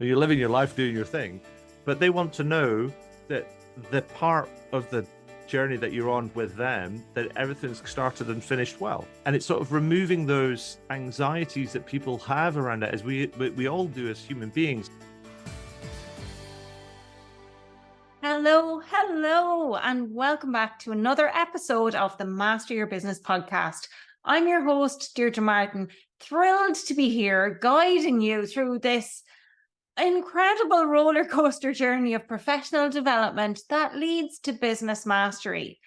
You're living your life, doing your thing, but they want to know that the part of the journey that you're on with them, that everything's started and finished well. And it's sort of removing those anxieties that people have around it, as we all do as human beings. Hello, and welcome back to another episode of the Master Your Business podcast. I'm your host, Deirdre Martin, thrilled to be here guiding you through this incredible roller coaster journey of professional development that leads to business mastery.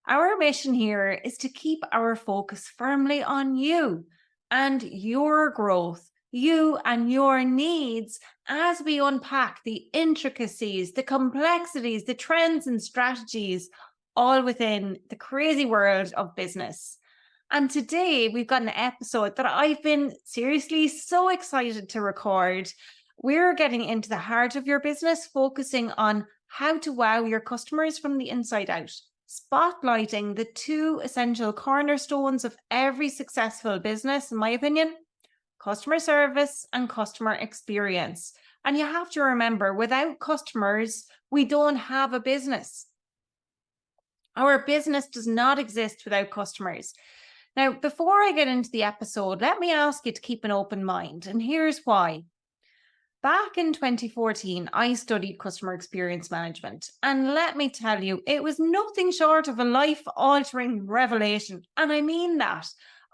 Our mission here is to keep our focus firmly on you and your growth, you and your needs, as we unpack the intricacies, the complexities, the trends and strategies, all within the crazy world of business. And today we've got an episode that I've been seriously so excited to record. We're getting into the heart of your business, focusing on how to wow your customers from the inside out, spotlighting the two essential cornerstones of every successful business, in my opinion: customer service and customer experience. And you have to remember, without customers, we don't have a business. Our business does not exist without customers. Now, before I get into the episode, let me ask you to keep an open mind, and here's why. Back in 2014, I studied customer experience management, and let me tell you, it was nothing short of a life-altering revelation. And I mean that.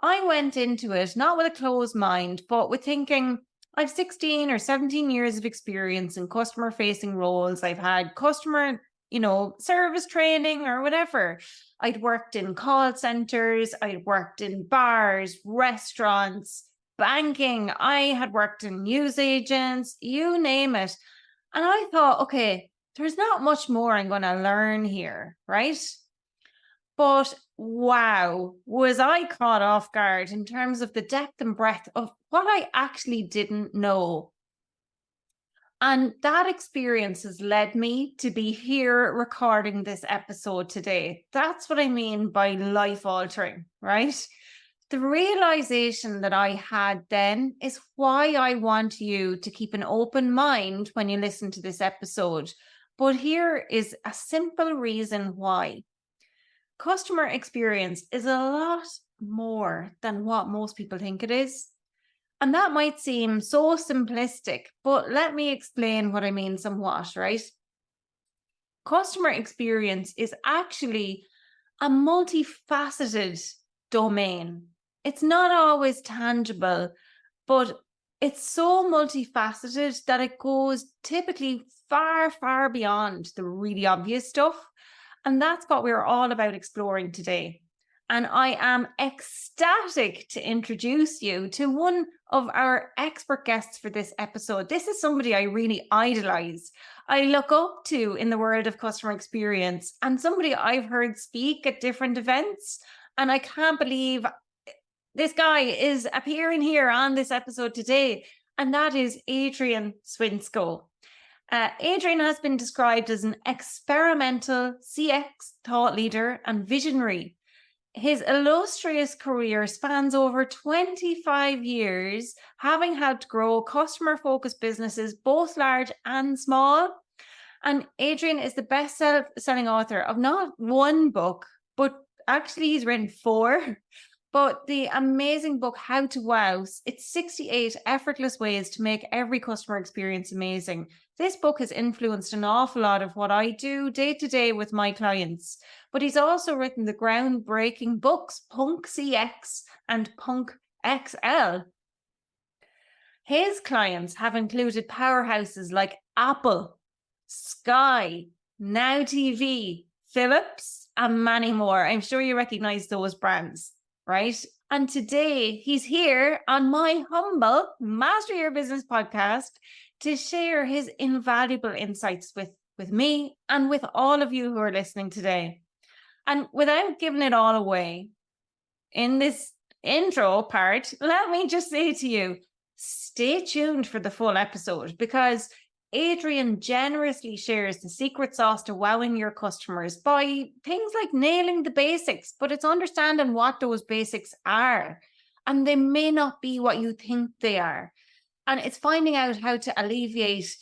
I went into it not with a closed mind, but with thinking, I've 16 or 17 years of experience in customer-facing roles. I've had customer, service training or whatever. I'd worked in call centers, I'd worked in bars, restaurants, banking, I had worked in news agents, you name it. And I thought, okay, there's not much more I'm going to learn here, right? But wow, was I caught off guard in terms of the depth and breadth of what I actually didn't know. And that experience has led me to be here recording this episode today. That's what I mean by life altering, right? The realization that I had then is why I want you to keep an open mind when you listen to this episode. But here is a simple reason why. Customer experience is a lot more than what most people think it is. And that might seem so simplistic, but let me explain what I mean somewhat, right? Customer experience is actually a multifaceted domain. It's not always tangible, but it's so multifaceted that it goes typically far, far beyond the really obvious stuff. And that's what we're all about exploring today. And I am ecstatic to introduce you to one of our expert guests for this episode. This is somebody I really idolize, I look up to in the world of customer experience, and somebody I've heard speak at different events. And I can't believe this guy is appearing here on this episode today, and that is Adrian Swinscoe. Adrian has been described as an experimental CX thought leader and visionary. His illustrious career spans over 25 years, having helped grow customer-focused businesses, both large and small. And Adrian is the best-selling author of not one book, but actually he's written 4. But the amazing book, How to Wow, it's 68 effortless ways to make every customer experience amazing. This book has influenced an awful lot of what I do day to day with my clients. But he's also written the groundbreaking books, Punk CX and Punk XL. His clients have included powerhouses like Apple, Sky, Now TV, Philips, and many more. I'm sure you recognize those brands, right? And today he's here on my humble Master Your Business podcast to share his invaluable insights with me and with all of you who are listening today. And without giving it all away in this intro part, let me just say to you, stay tuned for the full episode, because Adrian generously shares the secret sauce to wowing your customers by things like nailing the basics, but it's understanding what those basics are. And they may not be what you think they are. And it's finding out how to alleviate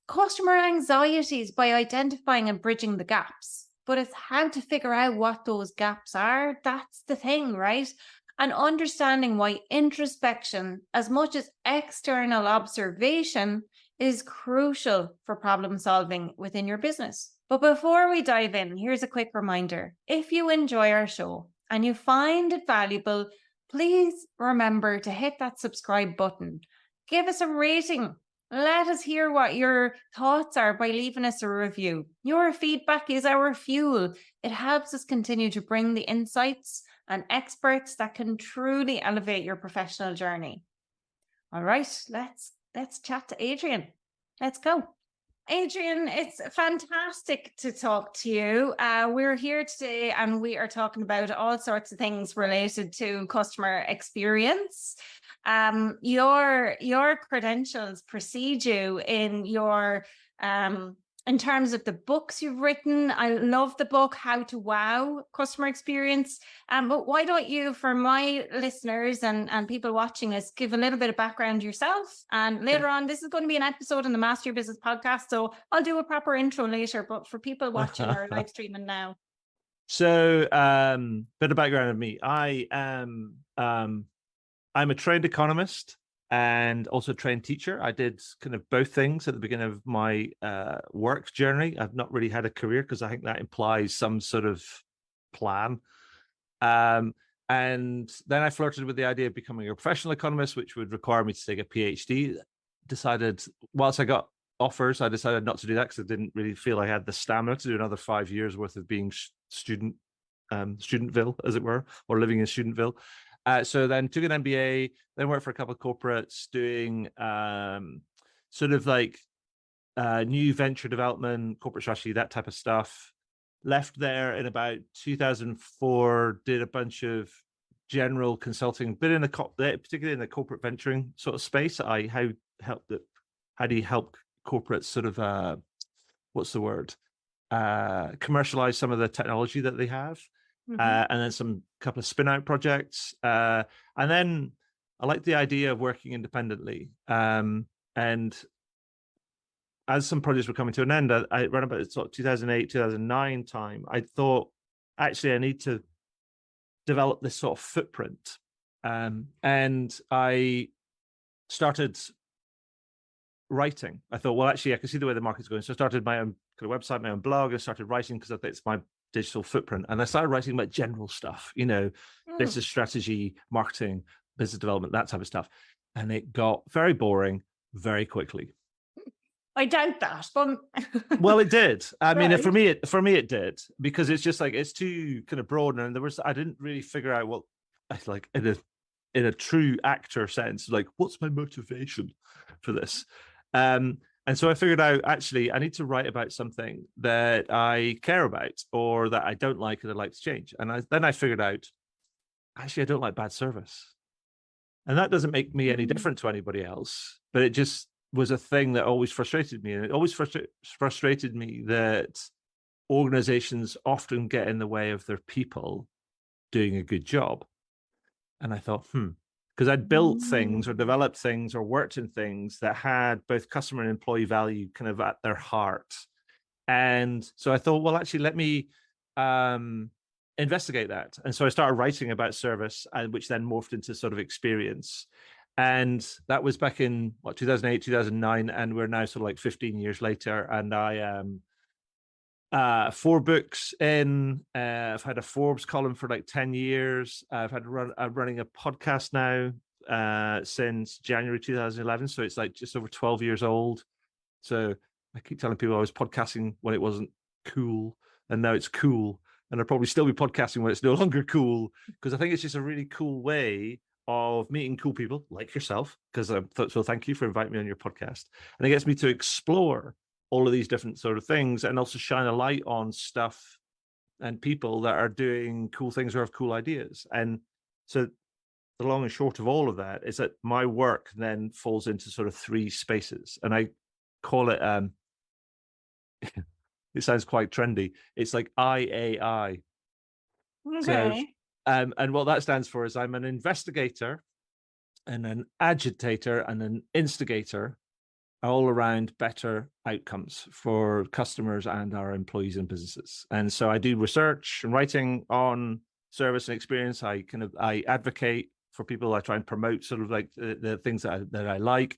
customer anxieties by identifying and bridging the gaps. But it's how to figure out what those gaps are. That's the thing, right? And understanding why introspection, as much as external observation, is crucial for problem solving within your business. But before we dive in, here's a quick reminder. If you enjoy our show and you find it valuable, please remember to hit that subscribe button. Give us a rating. Let us hear what your thoughts are by leaving us a review. Your feedback is our fuel. It helps us continue to bring the insights and experts that can truly elevate your professional journey. All right, let's chat to Adrian. Let's go. Adrian, it's fantastic to talk to you. We're here today and we are talking about all sorts of things related to customer experience. Your credentials precede you in your in terms of the books you've written. I love the book How to Wow Customer Experience. But why don't you, for my listeners and people watching us, give a little bit of background yourself? And later on, this is going to be an episode on the Master Your Business podcast, so I'll do a proper intro later. But for people watching or live streaming now. So, bit of background of me. I'm a trained economist and also a trained teacher. I did kind of both things at the beginning of my work journey. I've not really had a career because I think that implies some sort of plan. And then I flirted with the idea of becoming a professional economist, which would require me to take a PhD. Decided, whilst I got offers, I decided not to do that because I didn't really feel I had the stamina to do another 5 years worth of being studentville, as it were, or living in studentville. So then took an MBA, then worked for a couple of corporates doing sort of like new venture development, corporate strategy, that type of stuff. Left there in about 2004, did a bunch of general consulting, but particularly in the corporate venturing sort of space. How do you help corporates sort of commercialize some of the technology that they have? Mm-hmm. And then couple of spin-out projects. And then I like the idea of working independently. And as some projects were coming to an end, I ran about sort of 2008, 2009 time. I thought, actually, I need to develop this sort of footprint. And I started writing. I thought, well, actually, I can see the way the market's going. So I started my own kind of website, my own blog. I started writing because I think it's my digital footprint. And I started writing about general stuff, business strategy, marketing, business development, that type of stuff. And it got very boring very quickly. I doubt that, but well, it did. I mean, for me, it did, because it's just like, it's too kind of broad. And I didn't really figure out what, like in a true actor sense, like, what's my motivation for this? And so I figured out, actually, I need to write about something that I care about or that I don't like and I'd like to change. And then I figured out, actually, I don't like bad service. And that doesn't make me any different to anybody else, but it just was a thing that always frustrated me. And it always frustrated me that organizations often get in the way of their people doing a good job. And I thought, because I'd built things or developed things or worked in things that had both customer and employee value kind of at their heart. And so I thought, well, actually, let me investigate that. And so I started writing about service, which then morphed into sort of experience. And that was back in 2008, 2009. And we're now sort of like 15 years later. And I am 4 books in. I've had a Forbes column for like 10 years. I'm running a podcast now since January 2011. So it's like just over 12 years old. So I keep telling people I was podcasting when it wasn't cool, and now it's cool. And I'll probably still be podcasting when it's no longer cool, because I think it's just a really cool way of meeting cool people like yourself. So thank you for inviting me on your podcast. And it gets me to explore all of these different sort of things, and also shine a light on stuff and people that are doing cool things or have cool ideas. And so the long and short of all of that is that my work then falls into sort of 3 spaces, and I call it, it sounds quite trendy. It's like IAI. Okay. So, and what that stands for is I'm an investigator, and an agitator and an instigator all around better outcomes for customers and our employees and businesses. And so I do research and writing on service and experience. I advocate for people. I try and promote sort of like the things that I like,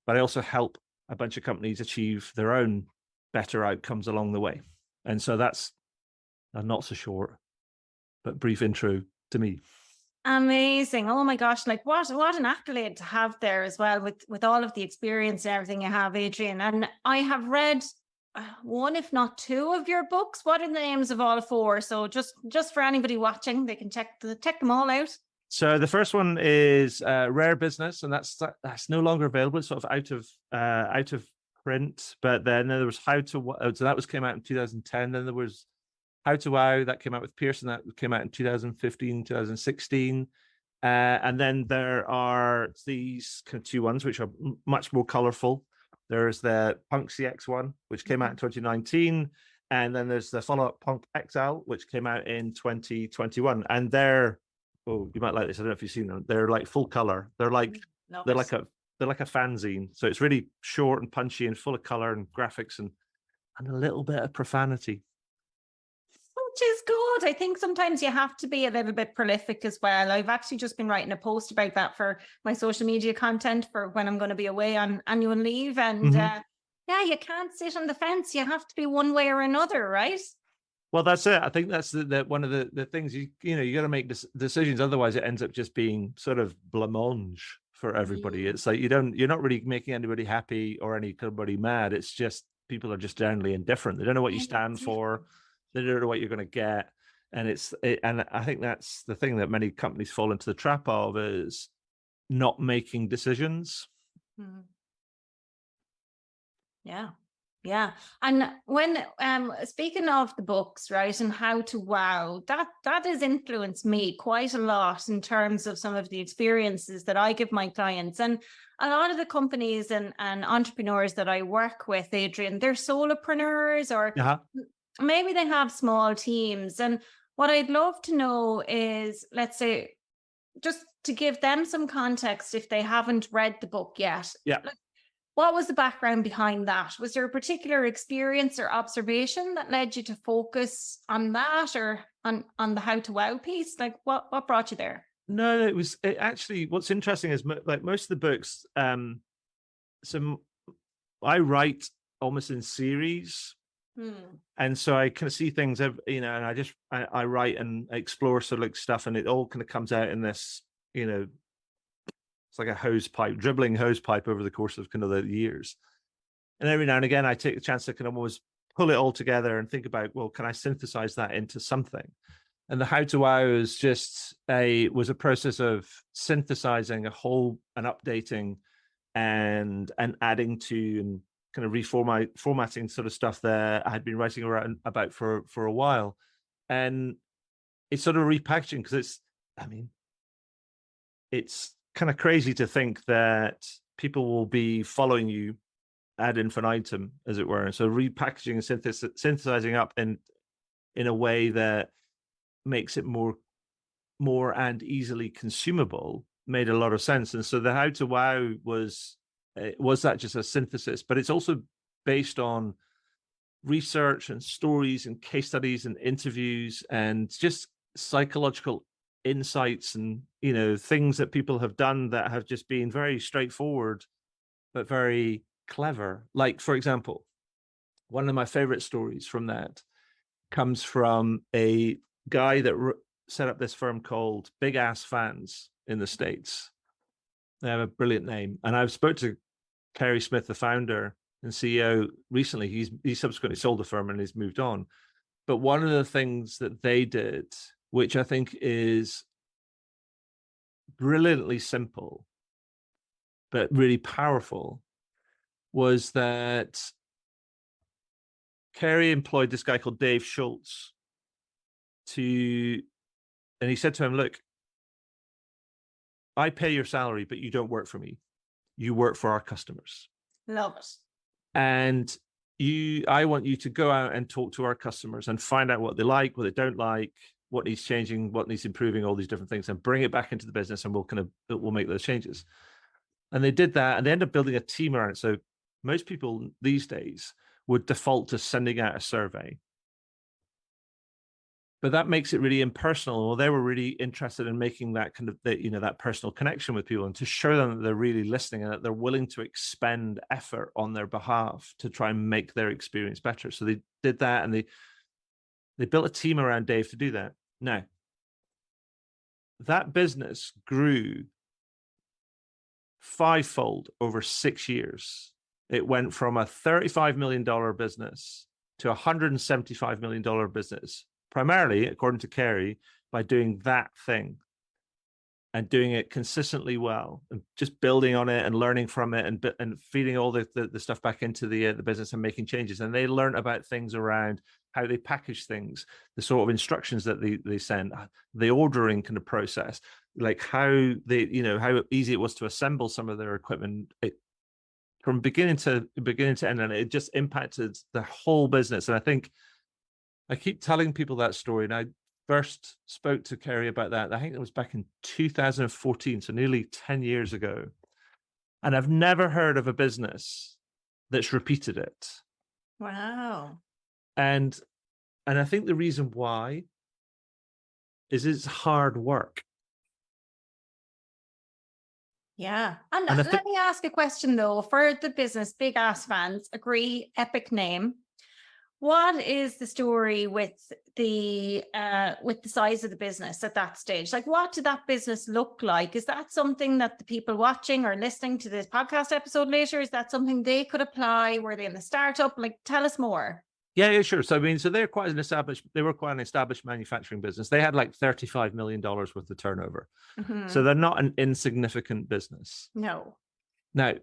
but I also help a bunch of companies achieve their own better outcomes along the way. And so that's a not so short but brief intro to me. Amazing. Oh my gosh, like what an accolade to have there as well with all of the experience and everything you have, Adrian. And I have read one, if not two, of your books. What are the names of all four? So just for anybody watching, they can check them all out. So the first one is Rare Business, and that's no longer available. It's sort of out of print. But then there was How to, so that came out in 2010. Then there was How to Wow, that came out with Pearson, that came out in 2015, 2016. And then there are these kind of two ones, which are much more colorful. There's the Punk CX one, which came out in 2019. And then there's the follow-up Punk XL, which came out in 2021. And you might like this. I don't know if you've seen them. They're like full color. They're like a fanzine. So it's really short and punchy and full of color and graphics and a little bit of profanity. Which is good. I think sometimes you have to be a little bit prolific as well. I've actually just been writing a post about that for my social media content for when I'm going to be away on annual leave. And you can't sit on the fence. You have to be one way or another, right? Well, that's it. I think that's one of the things you got to make decisions. Otherwise, it ends up just being sort of blancmange for everybody. It's like you're not really making anybody happy or anybody mad. It's just people are just generally indifferent. They don't know what you stand for. They don't know what you're going to get. And and I think that's the thing that many companies fall into the trap of, is not making decisions. Yeah. And when speaking of the books, right, and How to Wow, that has influenced me quite a lot in terms of some of the experiences that I give my clients. And a lot of the companies and entrepreneurs that I work with, Adrian, they're solopreneurs or maybe they have small teams. And what I'd love to know is, let's say, just to give them some context if they haven't read the book yet. Yeah. What was the background behind that? Was there a particular experience or observation that led you to focus on that, or on the How to Wow piece? Like what brought you there? No, it actually, what's interesting is like most of the books, so I write almost in series. And so I kind of see things, and I write and explore sort of like stuff, and it all kind of comes out in this, it's like a dribbling hose pipe over the course of kind of the years. And every now and again, I take the chance to kind of always pull it all together and think about, well, can I synthesize that into something? And the How to Wow was a process of synthesizing and updating and adding to and kind of formatting sort of stuff that I had been writing about for a while. And it's sort of repackaging, because it's kind of crazy to think that people will be following you ad infinitum, as it were. And so repackaging and synthesizing up in a way that makes it more and easily consumable made a lot of sense. And so the How to Wow was that just a synthesis, but it's also based on research and stories and case studies and interviews and just psychological insights and things that people have done that have just been very straightforward but very clever. Like, for example, one of my favorite stories from that comes from a guy that set up this firm called Big Ass Fans in the States. They have a brilliant name. And I've spoke to Kerry Smith, the founder and CEO, recently. He subsequently sold the firm and he's moved on. But one of the things that they did, which I think is brilliantly simple, but really powerful, was that Kerry employed this guy called Dave Schultz and he said to him, look, I pay your salary, but you don't work for me. You work for our customers. Love it. And I want you to go out and talk to our customers and find out what they like, what they don't like, what needs changing, what needs improving, all these different things, and bring it back into the business, and we'll make those changes. And they did that, and they ended up building a team around it. So most people these days would default to sending out a survey, but that makes it really impersonal. Well, they were really interested in making that kind of that personal connection with people, and to show them that they're really listening and that they're willing to expend effort on their behalf to try and make their experience better. So they did that, and they built a team around Dave to do that. Now, that business grew fivefold over 6 years. It went from a $35 million business to a $175 million business, primarily, according to Kerry, by doing that thing and doing it consistently well, and just building on it and learning from it, and feeding all the stuff back into the business and making changes. And they learned about things around how they package things, the sort of instructions that they send, the ordering kind of process, like how how easy it was to assemble some of their equipment. From beginning to end, and it just impacted the whole business. And I think I keep telling people that story, and I first spoke to Kerry about that, I think it was back in 2014, so nearly 10 years ago. And I've never heard of a business that's repeated it. Wow. And I think the reason why is it's hard work. Yeah. And let me ask a question though, for the business, Big Ass Fans, agree, epic name. What is the story with the size of the business at that stage? Like, what did that business look like? Is that something that the people watching or listening to this podcast episode later, is that something they could apply? Were they in the startup? Like, tell us more. Yeah, sure. So I mean, they were quite an established manufacturing business. They had like $35 million worth of turnover. Mm-hmm. So they're not an insignificant business. No. Now,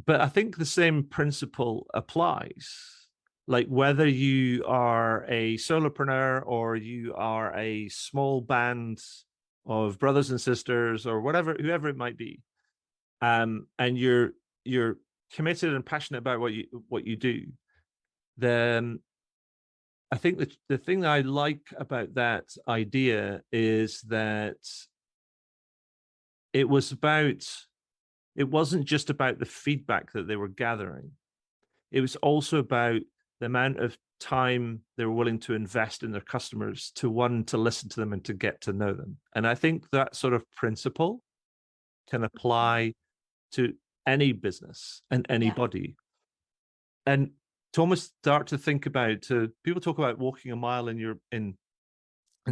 but I think the same principle applies. Like, whether you are a solopreneur or you are a small band of brothers and sisters or whoever it might be, and you're committed and passionate about what you do, then I think the thing that I like about that idea is that it wasn't just about the feedback that they were gathering. It was also about the amount of time they were willing to invest in their customers to listen to them and to get to know them. And I think that sort of principle can apply to any business and anybody. Yeah. And to almost start to think about, people talk about walking a mile in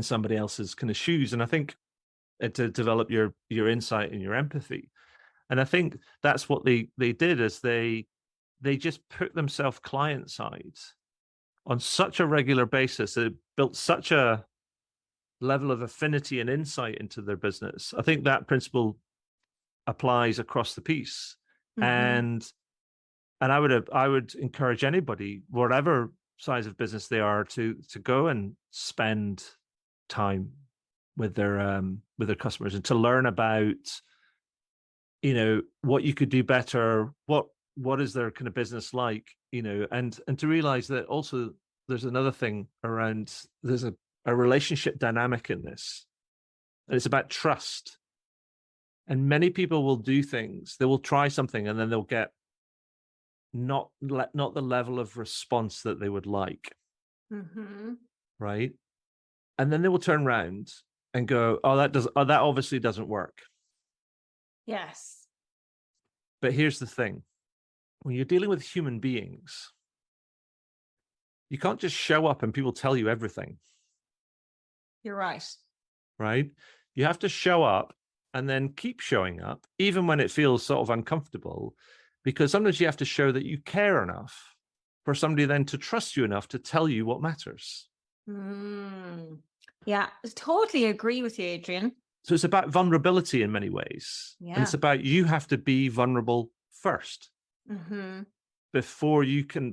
somebody else's kind of shoes. And I think to develop your insight and your empathy. And I think that's what they did, is they just put themselves client side on such a regular basis. It built such a level of affinity and insight into their business. I think that principle applies across the piece. Mm-hmm. And I would encourage anybody, whatever size of business they are, to go and spend time with their customers, and to learn about, what you could do better, what is their kind of business like, and to realize that also there's another thing around, there's a relationship dynamic in this, and it's about trust. And many people will do things, they will try something, and then they'll get not the level of response that they would like. Mm-hmm. Right? And then they will turn around and go, that obviously doesn't work. Yes. But here's the thing. When you're dealing with human beings, you can't just show up and people tell you everything. You're right. Right? You have to show up and then keep showing up, even when it feels sort of uncomfortable, because sometimes you have to show that you care enough for somebody then to trust you enough to tell you what matters. Yeah, I totally agree with you, Adrian. So it's about vulnerability in many ways. Yeah. And it's about, you have to be vulnerable first. Mm-hmm. Before you can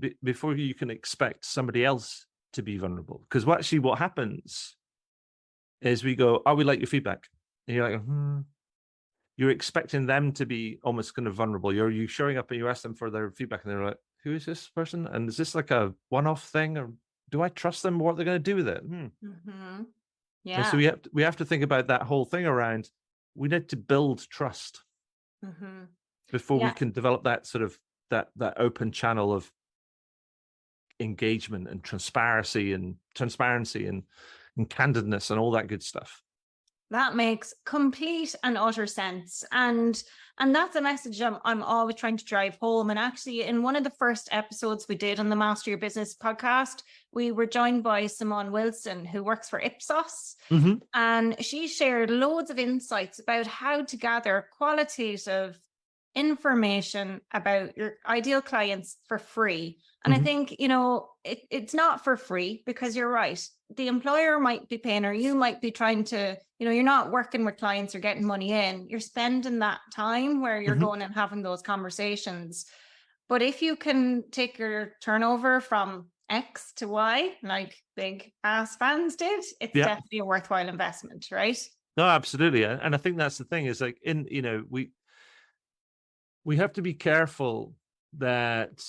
expect somebody else to be vulnerable. Because what happens is we go, we like your feedback. And you're like, You're expecting them to be almost kind of vulnerable. You showing up and you ask them for their feedback, and they're like, who is this person? And is this like a one-off thing? Or do I trust them? What they're going to do with it? Mm-hmm. And so Yeah. we have to think about that whole thing around, we need to build trust before we Yeah. can develop that sort of that open channel of engagement and transparency and candidness and all that good stuff. That makes complete and utter sense. And that's a message I'm always trying to drive home. And actually, in one of the first episodes we did on the Master Your Business podcast, we were joined by Simone Wilson, who works for Ipsos. And she shared loads of insights about how to gather qualitative information about your ideal clients for free. And I think, it's not for free, because you're right. The employer might be paying, or you might be trying to, you're not working with clients or getting money in. You're spending that time where you're going and having those conversations. But if you can take your turnover from X to Y, like big ass fans did, it's definitely a worthwhile investment, right? No, absolutely. And I think that's the thing, is like, we have to be careful that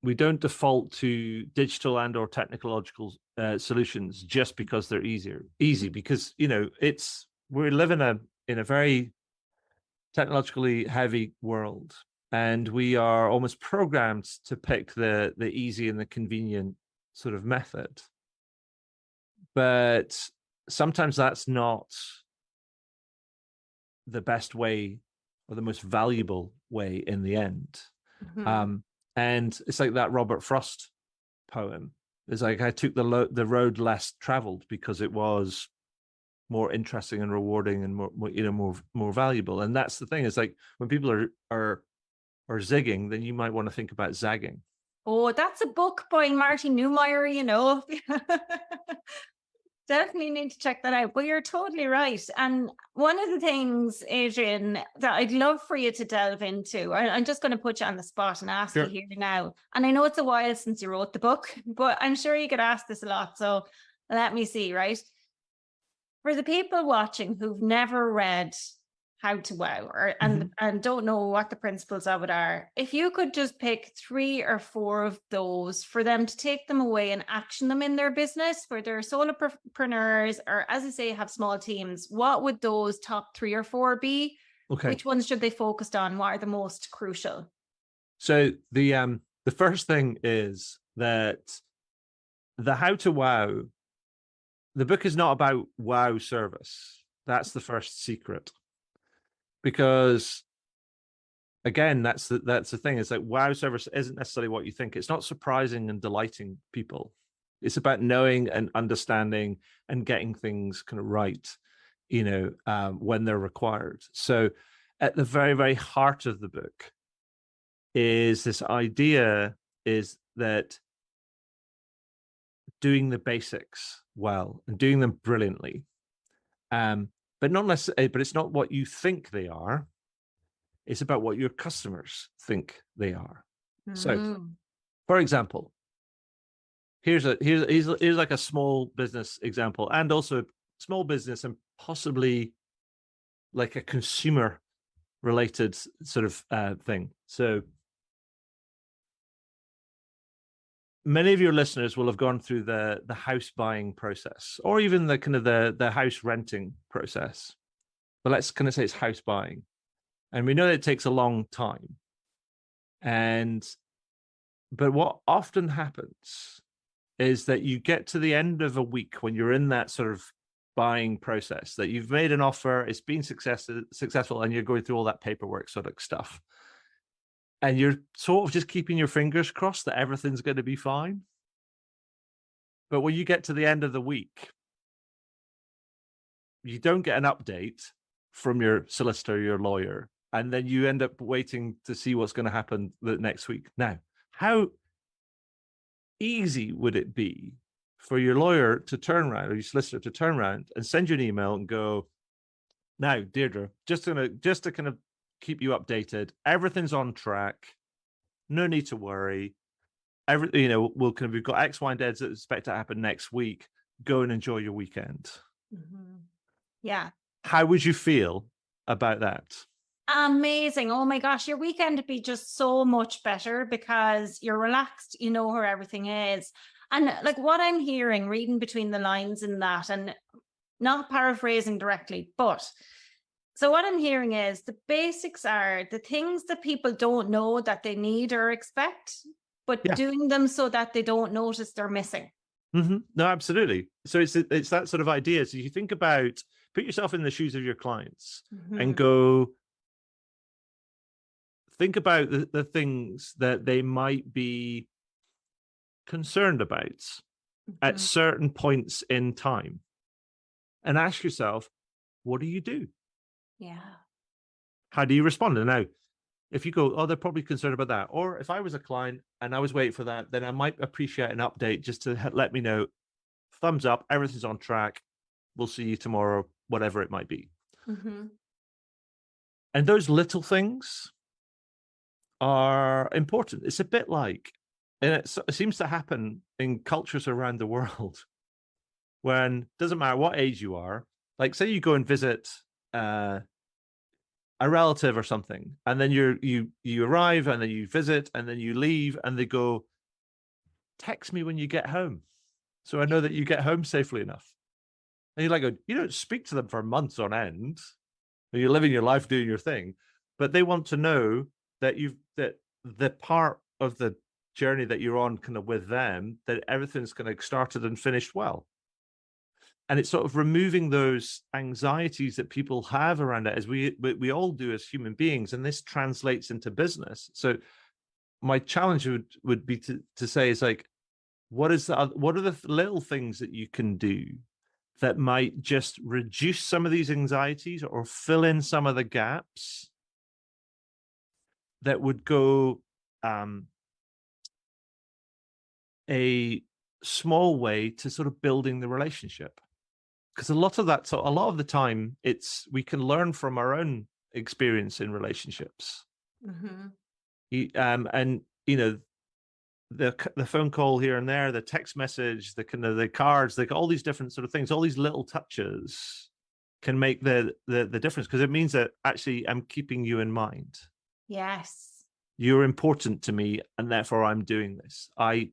we don't default to digital and or technological solutions just because they're easy, because we're living in a very technologically heavy world, and we are almost programmed to pick the easy and the convenient sort of method. But sometimes that's not the best way or the most valuable way in the end. And it's like that Robert Frost poem. It's like, I took the road less traveled because it was more interesting and rewarding and more valuable. And that's the thing, is like, when people are zigging, then you might want to think about zagging. Oh, that's a book by Marty Neumeier, Definitely need to check that out. But you're totally right. And one of the things, Adrian, that I'd love for you to delve into, I'm just going to put you on the spot and ask you here now. And I know it's a while since you wrote the book, but I'm sure you get asked this a lot. So let me see, right? For the people watching who've never read How to Wow, and don't know what the principles of it are, if you could just pick 3 or 4 of those for them to take them away and action them in their business, where they're solopreneurs, or, as I say, have small teams, what would those top 3 or 4 be? Okay. Which ones should they focus on? What are the most crucial? So the first thing is that the How to Wow, the book is not about wow service. That's the first secret. Because again, that's the thing. It's like, wow service isn't necessarily what you think. It's not surprising and delighting people. It's about knowing and understanding and getting things kind of right, when they're required. So at the very, very heart of the book is this idea, is that doing the basics well and doing them brilliantly, but not necessarily, but it's not what you think they are. It's about what your customers think they are. So, for example, here's like a small business example, and also small business, and possibly like a consumer related sort of thing. So many of your listeners will have gone through the house buying process, or even the kind of the house renting process. But let's kind of say it's house buying. And we know that it takes a long time. But what often happens is that you get to the end of a week, when you're in that sort of buying process, that you've made an offer, it's been successful, and you're going through all that paperwork sort of stuff. And you're sort of just keeping your fingers crossed that everything's going to be fine. But when you get to the end of the week, you don't get an update from your solicitor, your lawyer, and then you end up waiting to see what's going to happen the next week. Now, how easy would it be for your lawyer to turn around, or your solicitor to turn around and send you an email and go, "Now, Deirdre, just to kind of keep you updated, everything's on track, no need to worry, we've got X, Y, and Z that expect to happen next week, go and enjoy your weekend." Yeah. How would you feel about that? Amazing. Oh my gosh, your weekend would be just so much better, because you're relaxed, you know where everything is. And like what I'm hearing, reading between the lines in that, and not paraphrasing directly, but so what I'm hearing is the basics are the things that people don't know that they need or expect, but Yeah. doing them so that they don't notice they're missing. No, absolutely. So it's that sort of idea. So you think about, put yourself in the shoes of your clients and go, think about the things that they might be concerned about at certain points in time, and ask yourself, what do you do? Yeah. How do you respond? And now, if you go, oh, they're probably concerned about that. Or if I was a client and I was waiting for that, then I might appreciate an update just to let me know, thumbs up, everything's on track. We'll see you tomorrow, whatever it might be. And those little things are important. It's a bit like, and it seems to happen in cultures around the world, when it doesn't matter what age you are, like say you go and visit a relative or something, and then you arrive and then you visit and then you leave and they go, text me when you get home so I know that you get home safely enough. And you're like, you don't speak to them for months on end. You're living your life doing your thing, but they want to know that that the part of the journey that you're on kind of with them, that everything's kind of started and finished well. And it's sort of removing those anxieties that people have around it, as we all do as human beings, and this translates into business. So my challenge would be to say is like, what are the little things that you can do that might just reduce some of these anxieties or fill in some of the gaps that would go a small way to sort of building the relationship. Because a lot of the time, we can learn from our own experience in relationships. And you know, the phone call here and there, the text message, the kind of the cards, like all these different sort of things, all these little touches can make the difference, because it means that actually I'm keeping you in mind. Yes. You're important to me, and therefore I'm doing this. I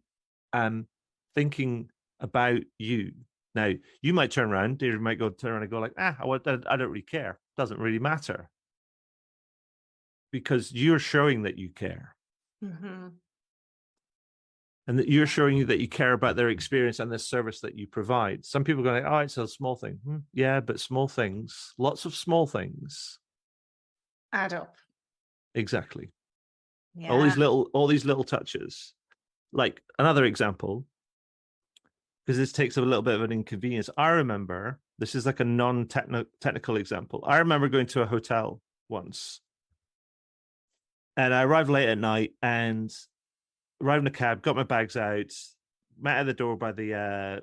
am thinking about you. Now, you might turn around, Deirdre might turn around and go like, I don't really care. Doesn't really matter. Because you're showing that you care. And that you're showing that you care about their experience and the service that you provide. Some people go like, oh, it's a small thing. Yeah, but small things, lots of small things add up. Exactly. Yeah. All these little touches. Like another example, because this takes a little bit of an inconvenience. I remember, this is like a non-technical example. I remember going to a hotel once, and I arrived late at night and arrived in a cab, got my bags out, met at the door by the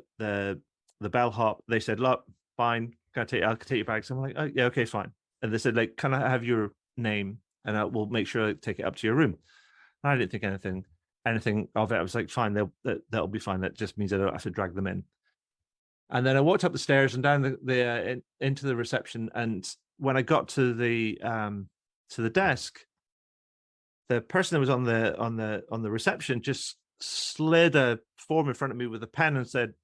bellhop. They said, look, fine, I'll take your bags. I'm like, oh, yeah, okay, fine. And they said, like, can I have your name? And we'll make sure I take it up to your room. And I didn't think anything of it. I was like, fine, that'll be fine. That just means I don't have to drag them in. And then I walked up the stairs and down into the reception. And when I got to the desk, the person that was on the reception just slid a form in front of me with a pen and said,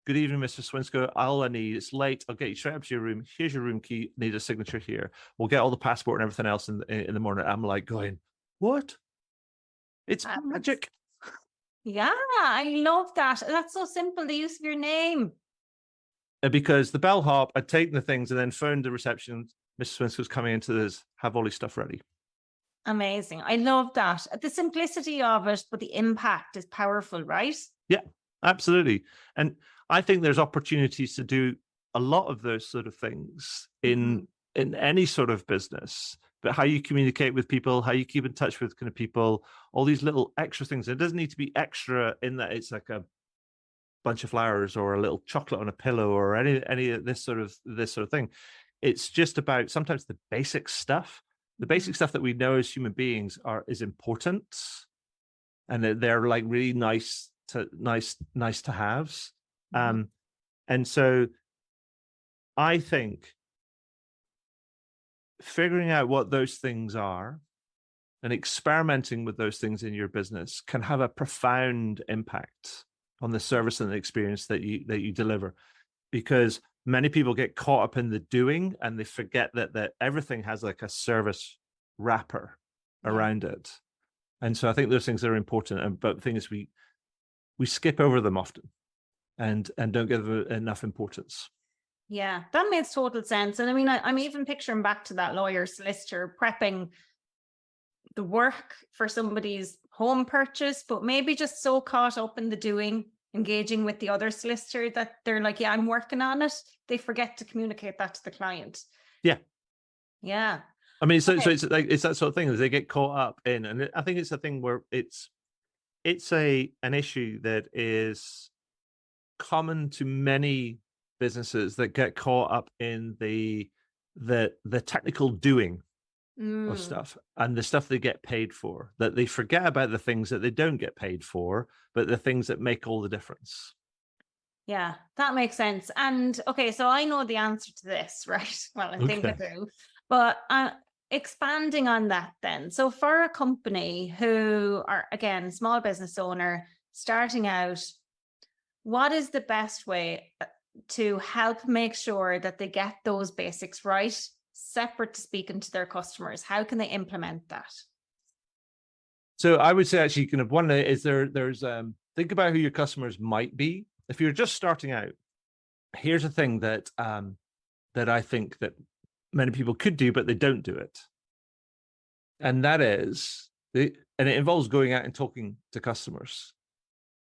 good evening, Mr. Swinscoe. All I need, it's late. I'll get you straight up to your room. Here's your room key. Need a signature here. We'll get all the passport and everything else in the morning. I'm like going, what? It's magic. Yeah, I love that. That's so simple, the use of your name. Because the bellhop had taken the things and then phoned the reception. Mr. Swinscoe's coming into this, have all his stuff ready. Amazing. I love that. The simplicity of it, but the impact is powerful, right? Yeah, absolutely. And I think there's opportunities to do a lot of those sort of things in any sort of business, but how you communicate with people, how you keep in touch with kind of people, all these little extra things. It doesn't need to be extra in that it's like a bunch of flowers or a little chocolate on a pillow or any of this sort of thing. It's just about sometimes the basic stuff. The basic stuff that we know as human beings is important, and they're like really nice to haves. And so I think figuring out what those things are and experimenting with those things in your business can have a profound impact. on the service and the experience that you deliver, because many people get caught up in the doing and they forget that everything has like a service wrapper around it. And so I think those things are important, but the thing is we skip over them often and don't give them enough importance. Yeah, that makes total sense. And I mean, I'm even picturing back to that lawyer solicitor prepping the work for somebody's home purchase, but maybe just so caught up in the doing, engaging with the other solicitor, that they're like, yeah, I'm working on it. They forget to communicate that to the client. Yeah. I mean, so it's like, it's that sort of thing, as they get caught up in, and I think it's a thing where it's an issue that is common to many businesses that get caught up in the technical doing of stuff and the stuff they get paid for, that they forget about the things that they don't get paid for, but the things that make all the difference. Yeah, that makes sense. And okay, so I know the answer to this, right? Well, I think I do. But expanding on that then. So for a company who are, again, small business owner starting out, what is the best way to help make sure that they get those basics right, separate to speaking to their customers? How can they implement that? So I would say actually kind of one is there's think about who your customers might be. If you're just starting out, here's a thing that I think that many people could do, but they don't do it. And that is, and it involves going out and talking to customers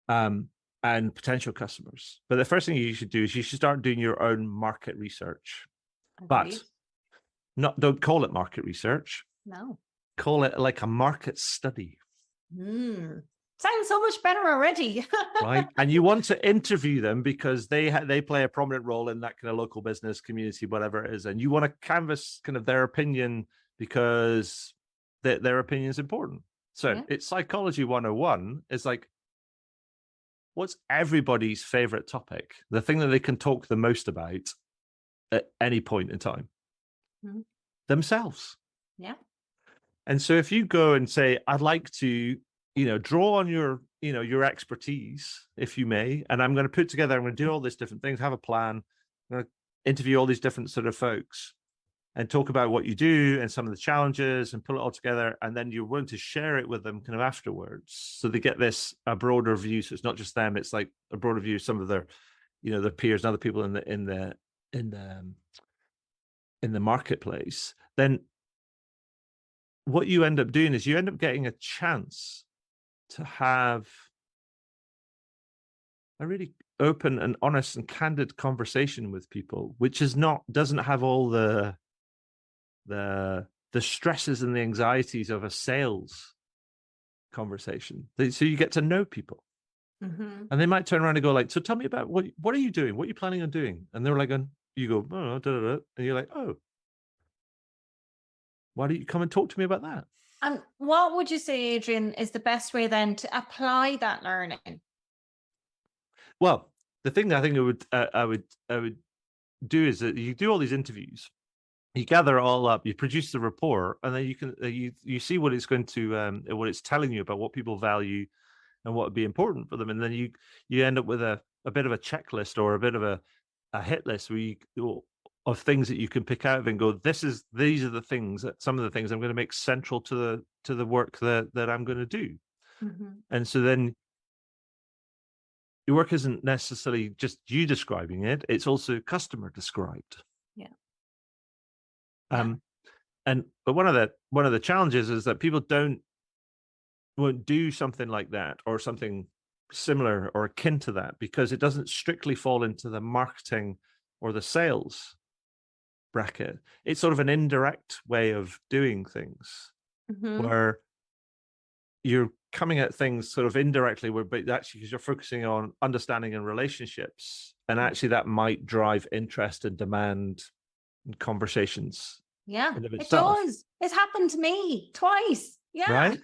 and potential customers. But the first thing you should do is you should start doing your own market research. Agreed. But don't call it market research. No. Call it like a market study. Sounds so much better already. Right. And you want to interview them because they play a prominent role in that kind of local business community, whatever it is. And you want to canvass kind of their opinion because their opinion is important. So it's psychology 101. It's like, what's everybody's favorite topic? The thing that they can talk the most about at any point in time? Themselves. Yeah. And so if you go and say, I'd like to, draw on your expertise, if you may, and I'm going to do all these different things, have a plan, I'm going to interview all these different sort of folks and talk about what you do and some of the challenges and pull it all together. And then you're willing to share it with them kind of afterwards. So they get a broader view. So it's not just them, it's like a broader view of some of their, their peers and other people in the marketplace. Then what you end up doing is you end up getting a chance to have a really open and honest and candid conversation with people, which doesn't have all the stresses and the anxieties of a sales conversation. So you get to know people. And they might turn around and go like, so tell me about what are you doing? What are you planning on doing? And they're like, you go, oh, da, da, da. And you're like, oh, why don't you come and talk to me about that? And what would you say, Adrian, is the best way then to apply that learning? Well, the thing that I think I would do is that you do all these interviews, you gather it all up, you produce the report, and then you can you see what it's going to what it's telling you about what people value and what would be important for them, and then you end up with a bit of a checklist or a bit of a hit list of things that you can pick out of and go, these are the things some of the things I'm going to make central to the work that I'm going to do. And so then your work isn't necessarily just you describing it, it's also customer described. But one of the challenges is that people won't do something like that or something similar or akin to that because it doesn't strictly fall into the marketing or the sales bracket. It's sort of an indirect way of doing things where you're coming at things sort of indirectly, but actually because you're focusing on understanding and relationships, and actually that might drive interest and demand and conversations. Yeah, it does. It's happened to me twice. Yeah. Right.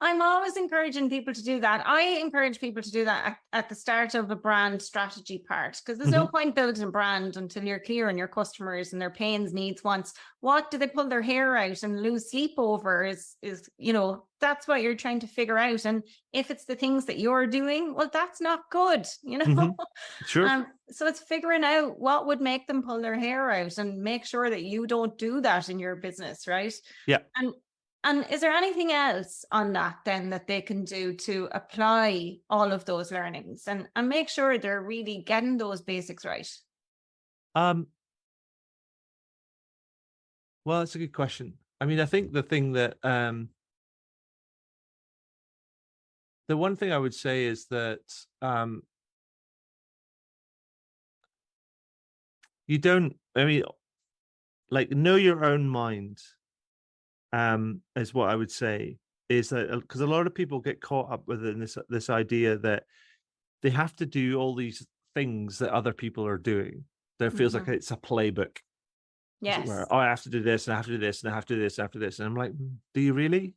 I'm always encouraging people to do that. I encourage people to do that at the start of a brand strategy part, because there's no point building a brand until you're clear on your customers and their pains, needs, wants. What do they pull their hair out and lose sleep over is, that's what you're trying to figure out. And if it's the things that you're doing, well, that's not good, Sure. So it's figuring out what would make them pull their hair out and make sure that you don't do that in your business, right? Yeah. And is there anything else on that then that they can do to apply all of those learnings and make sure they're really getting those basics right? Well, that's a good question. I mean, I think the thing that the one thing I would say is that you don't, I mean, like, know your own mind, is what I would say, is that because a lot of people get caught up within this idea that they have to do all these things that other people are doing. There feels like it's a playbook. Yes. Where, I have to do this, and I have to do this, and I have to do this after this. And I'm like, do you really?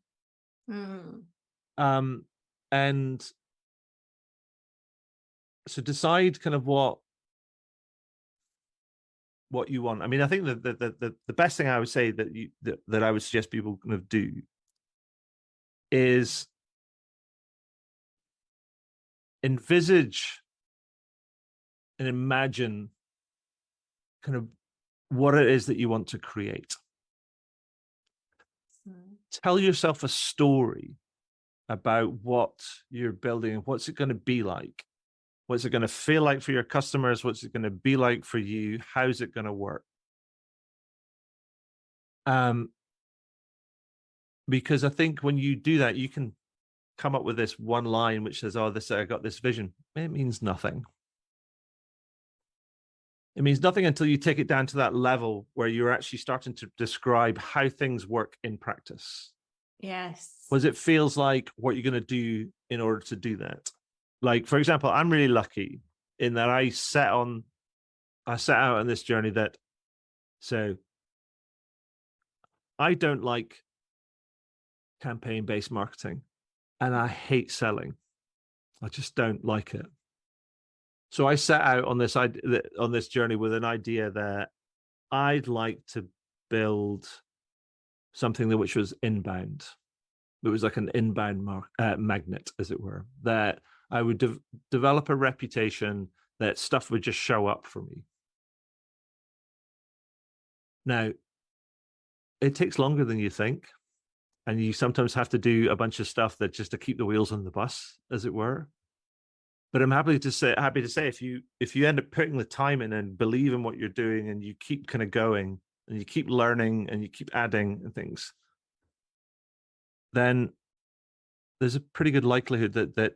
And so decide kind of what you want. I mean, I think that the best thing I would say that I would suggest people kind of do is envisage and imagine kind of what it is that you want to create. Tell yourself a story about what you're building and what's it going to be like. What's it going to feel like for your customers? What's it going to be like for you? How's it going to work? Because I think when you do that, you can come up with this one line which says, I got this vision. It means nothing. It means nothing until you take it down to that level where you're actually starting to describe how things work in practice. Yes. Because it feels like what you're going to do in order to do that. Like, for example, I'm really lucky in that I set out on this journey so I don't like campaign-based marketing, and I hate selling. I just don't like it. So I set out on this journey with an idea that I'd like to build something which was inbound. It was like an inbound magnet, as it were, that I would develop a reputation that stuff would just show up for me. Now, it takes longer than you think, and you sometimes have to do a bunch of stuff that just to keep the wheels on the bus, as it were. But I'm happy to say if you end up putting the time in and believe in what you're doing, and you keep kind of going and you keep learning and you keep adding and things, then there's a pretty good likelihood that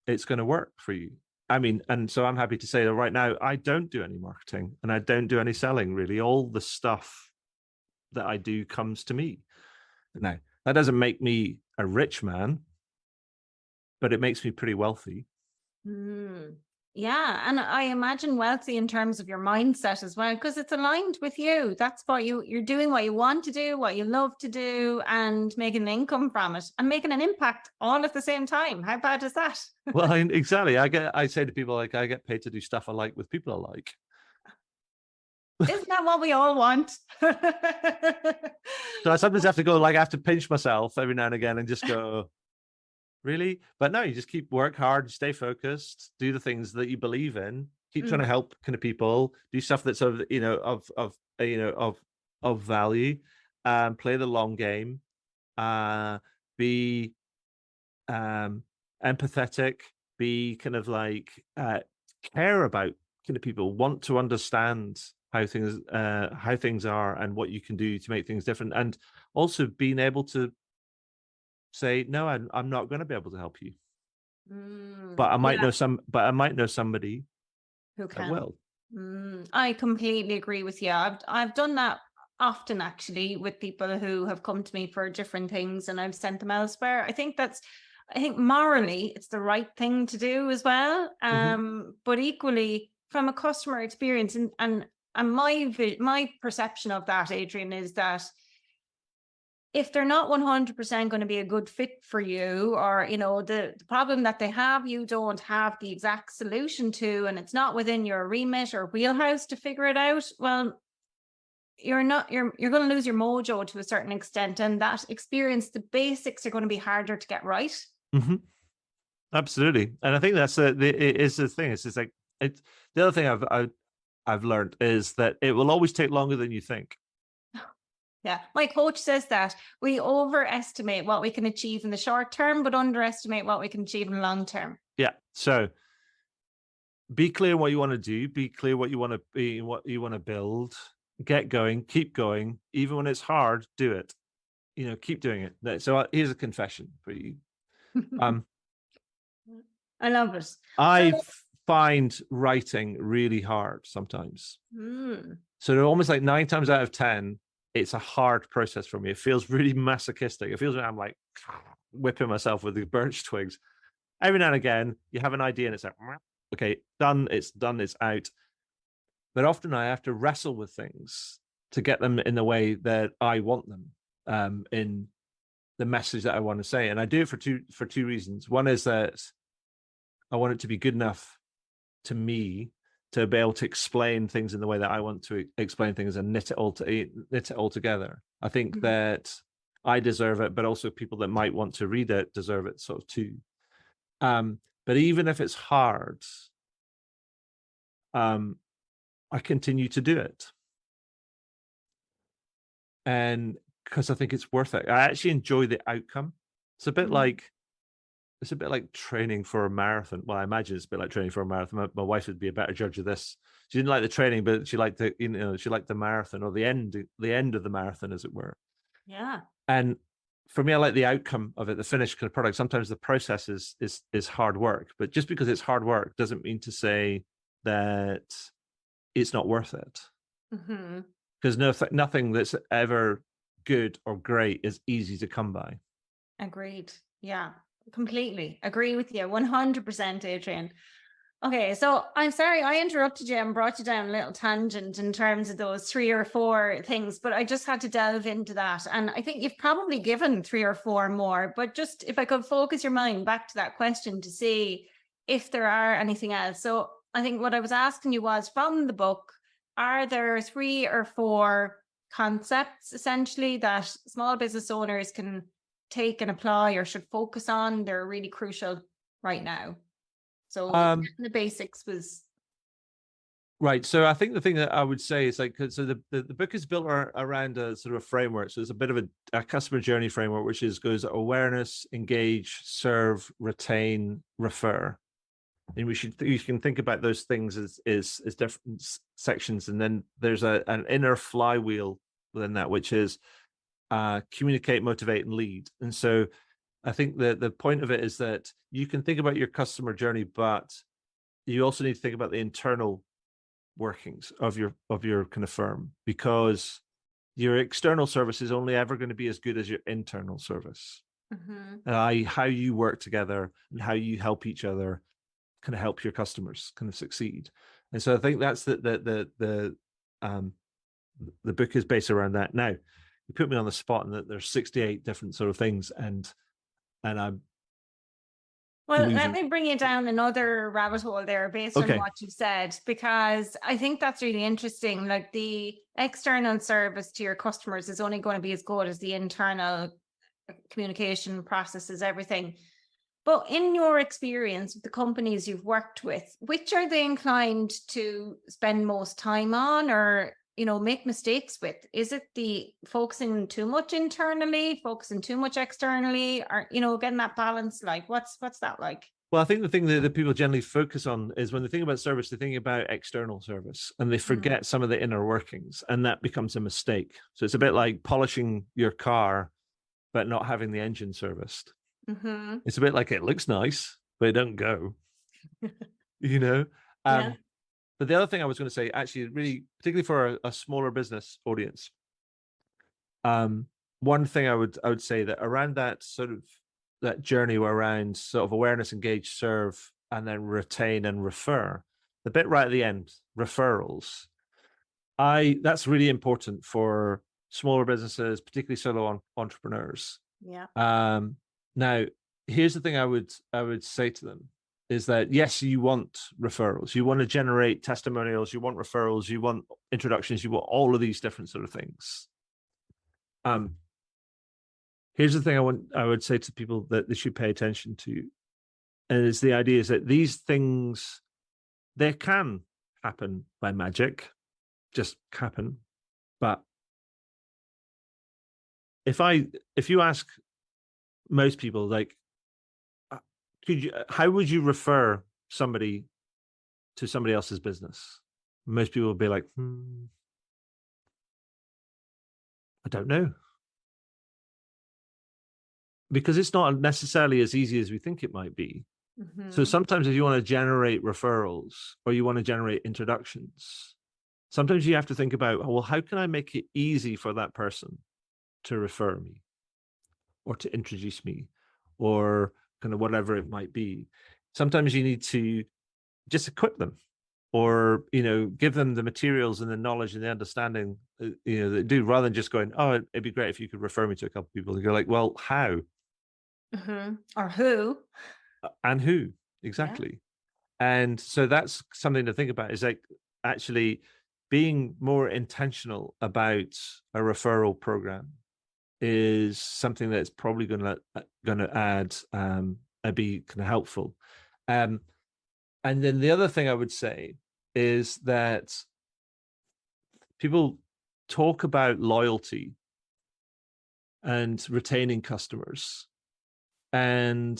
it's going to work for you. I mean, and so I'm happy to say that right now I don't do any marketing and I don't do any selling, really. All the stuff that I do comes to me. Now, that doesn't make me a rich man, but it makes me pretty wealthy. Yeah, and I imagine wealthy in terms of your mindset as well, because it's aligned with you. That's what you're doing, what you want to do, what you love to do, and making an income from it and making an impact all at the same time. How bad is that? Well, exactly. I say to people, like, I get paid to do stuff I like with people I like. Isn't that what we all want? So I sometimes have to go, like, I have to pinch myself every now and again and just go, really? But no, you just work hard, stay focused, do the things that you believe in, keep trying to help kind of people, do stuff that's of value, play the long game, be empathetic, be kind of like care about kind of people, want to understand how things are and what you can do to make things different, and also being able to say, no, I'm not going to be able to help you, but I might know somebody who can. Will. I completely agree with you. I've done that often, actually, with people who have come to me for different things and I've sent them elsewhere. I think morally it's the right thing to do as well. But equally from a customer experience and my perception of that, Adrian, is that if they're not 100% going to be a good fit for you, or, you know, the problem that they have, you don't have the exact solution to, and it's not within your remit or wheelhouse to figure it out, well, you're going to lose your mojo to a certain extent. And that experience, the basics are going to be harder to get right. Mm-hmm. Absolutely. And I think that's it is the thing. It's just like, it's the other thing I've learned is that it will always take longer than you think. Yeah, my coach says that we overestimate what we can achieve in the short term, but underestimate what we can achieve in the long term. Yeah. So be clear what you want to do, be clear what you want to be, what you want to build, get going, keep going. Even when it's hard, do it. You know, keep doing it. So here's a confession for you. I love it. I find writing really hard sometimes. So almost like 9 times out of 10, it's a hard process for me. It feels really masochistic. It feels like I'm like whipping myself with the birch twigs. Every now and again, you have an idea and it's like, okay, done, it's out. But often I have to wrestle with things to get them in the way that I want them, in the message that I want to say. And I do it for two reasons. One is that I want it to be good enough to me to be able to explain things in the way that I want to explain things and knit it all together. I think that I deserve it, but also people that might want to read it deserve it sort of too. But even if it's hard, I continue to do it. And because I think it's worth it. I actually enjoy the outcome. It's a bit like training for a marathon. Well, I imagine it's a bit like training for a marathon. My wife would be a better judge of this. She didn't like the training, but she liked the marathon, or the end of the marathon, as it were. Yeah. And for me, I like the outcome of it, the finished kind of product. Sometimes the process is hard work, but just because it's hard work doesn't mean to say that it's not worth it. Because nothing that's ever good or great is easy to come by. Agreed. Yeah, completely agree with you. 100%, Adrian. Okay, so I'm sorry I interrupted you and brought you down a little tangent in terms of those 3 or 4 things, but I just had to delve into that. And I think you've probably given 3 or 4 more, but just if I could focus your mind back to that question to see if there are anything else. So I think what I was asking you was, from the book, are there 3 or 4 concepts essentially that small business owners can take and apply or should focus on? They're really crucial right now. So the basics was right. So I think the thing that I would say is like, so the book is built around a sort of a framework. So it's a bit of a customer journey framework, which goes awareness, engage, serve, retain, refer. And you can think about those things as different sections, and then there's an inner flywheel within that, which is communicate, motivate, and lead. And so I think the point of it is that you can think about your customer journey, but you also need to think about the internal workings of your kind of firm, because your external service is only ever going to be as good as your internal service. And how you work together and how you help each other kind of help your customers kind of succeed. And so I think that's the book is based around that. Now, you put me on the spot, and that there's 68 different sort of things, and I'm let me bring you down another rabbit hole there based on what you said, because I think that's really interesting. Like, the external service to your customers is only going to be as good as the internal communication processes, everything. But in your experience with the companies you've worked with, which are they inclined to spend most time on, or, you know, make mistakes with? Is it the focusing too much internally, focusing too much externally, or, you know, getting that balance? Like, what's that like? Well, I think the thing that people generally focus on is, when they think about service, they think about external service, and they forget some of the inner workings, and that becomes a mistake. So it's a bit like polishing your car, but not having the engine serviced. It's a bit like, it looks nice, but it don't go, you know? But the other thing I was going to say, actually, really, particularly for a smaller business audience, one thing I would say that around that sort of that journey around sort of awareness, engage, serve, and then retain and refer, the bit right at the end, referrals, that's really important for smaller businesses, particularly solo entrepreneurs. Yeah. Now, here's the thing I would say to them is that, yes, you want referrals, you want to generate testimonials, you want referrals, you want introductions, you want all of these different sort of things. Here's the thing I would say to people that they should pay attention to, and it's the idea is that these things, they can happen by magic, just happen. But if you ask most people, like, how would you refer somebody to somebody else's business? Most people will be like, I don't know. Because it's not necessarily as easy as we think it might be. So sometimes if you want to generate referrals or you want to generate introductions, sometimes you have to think about, well, how can I make it easy for that person to refer me or to introduce me or kind of whatever it might be. Sometimes you need to just equip them or, give them the materials and the knowledge and the understanding, that they do, rather than just going, oh, it'd be great if you could refer me to a couple of people. You go like, well, how? Or who? And who exactly? Yeah. And so that's something to think about, is like actually being more intentional about a referral program is something that's probably going to add and be kind of helpful. And then the other thing I would say is that people talk about loyalty and retaining customers, and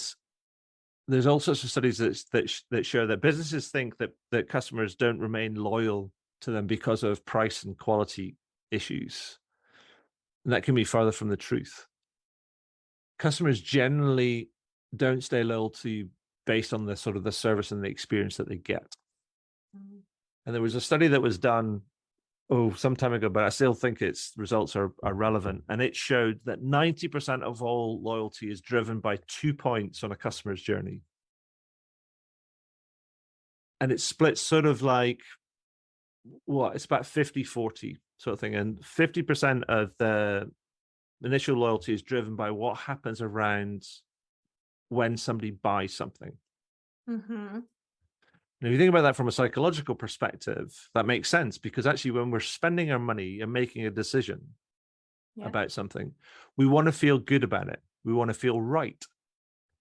there's all sorts of studies that show that businesses think that customers don't remain loyal to them because of price and quality issues. And that can be farther from the truth. Customers generally don't stay loyal to you based on the sort of the service and the experience that they get. And there was a study that was done some time ago, but I still think its results are relevant. And it showed that 90% of all loyalty is driven by 2 points on a customer's journey. And it splits sort of like, it's about 50-40 sort of thing. And 50% of the initial loyalty is driven by what happens around when somebody buys something. Now, if you think about that from a psychological perspective, that makes sense, because actually when we're spending our money and making a decision about something, we want to feel good about it. We want to feel right.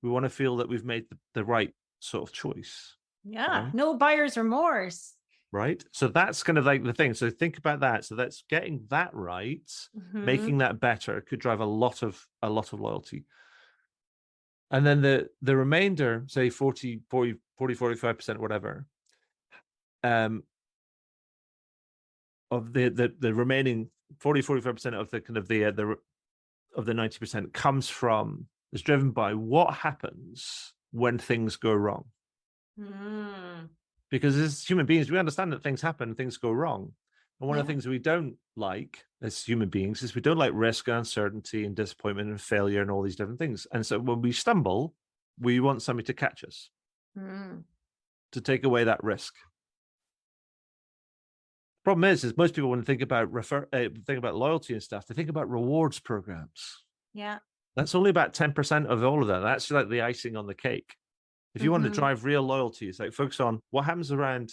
We want to feel that we've made the right sort of choice. Yeah, right? No buyer's remorse. Right. So that's kind of like the thing. So think about that. So that's getting that right, making that better could drive a lot of loyalty. And then the remainder, say 40, 45%, whatever, of the remaining 45% of the kind of the of the 90% is driven by what happens when things go wrong. Because as human beings, we understand that things happen, things go wrong. And one of the things we don't like as human beings is we don't like risk and uncertainty and disappointment and failure and all these different things. And so when we stumble, we want somebody to catch us, to take away that risk. Problem is most people, when they think about loyalty and stuff, they think about rewards programs. Yeah. That's only about 10% of all of that. That's like the icing on the cake. If you want to drive real loyalty, it's like focus on what happens around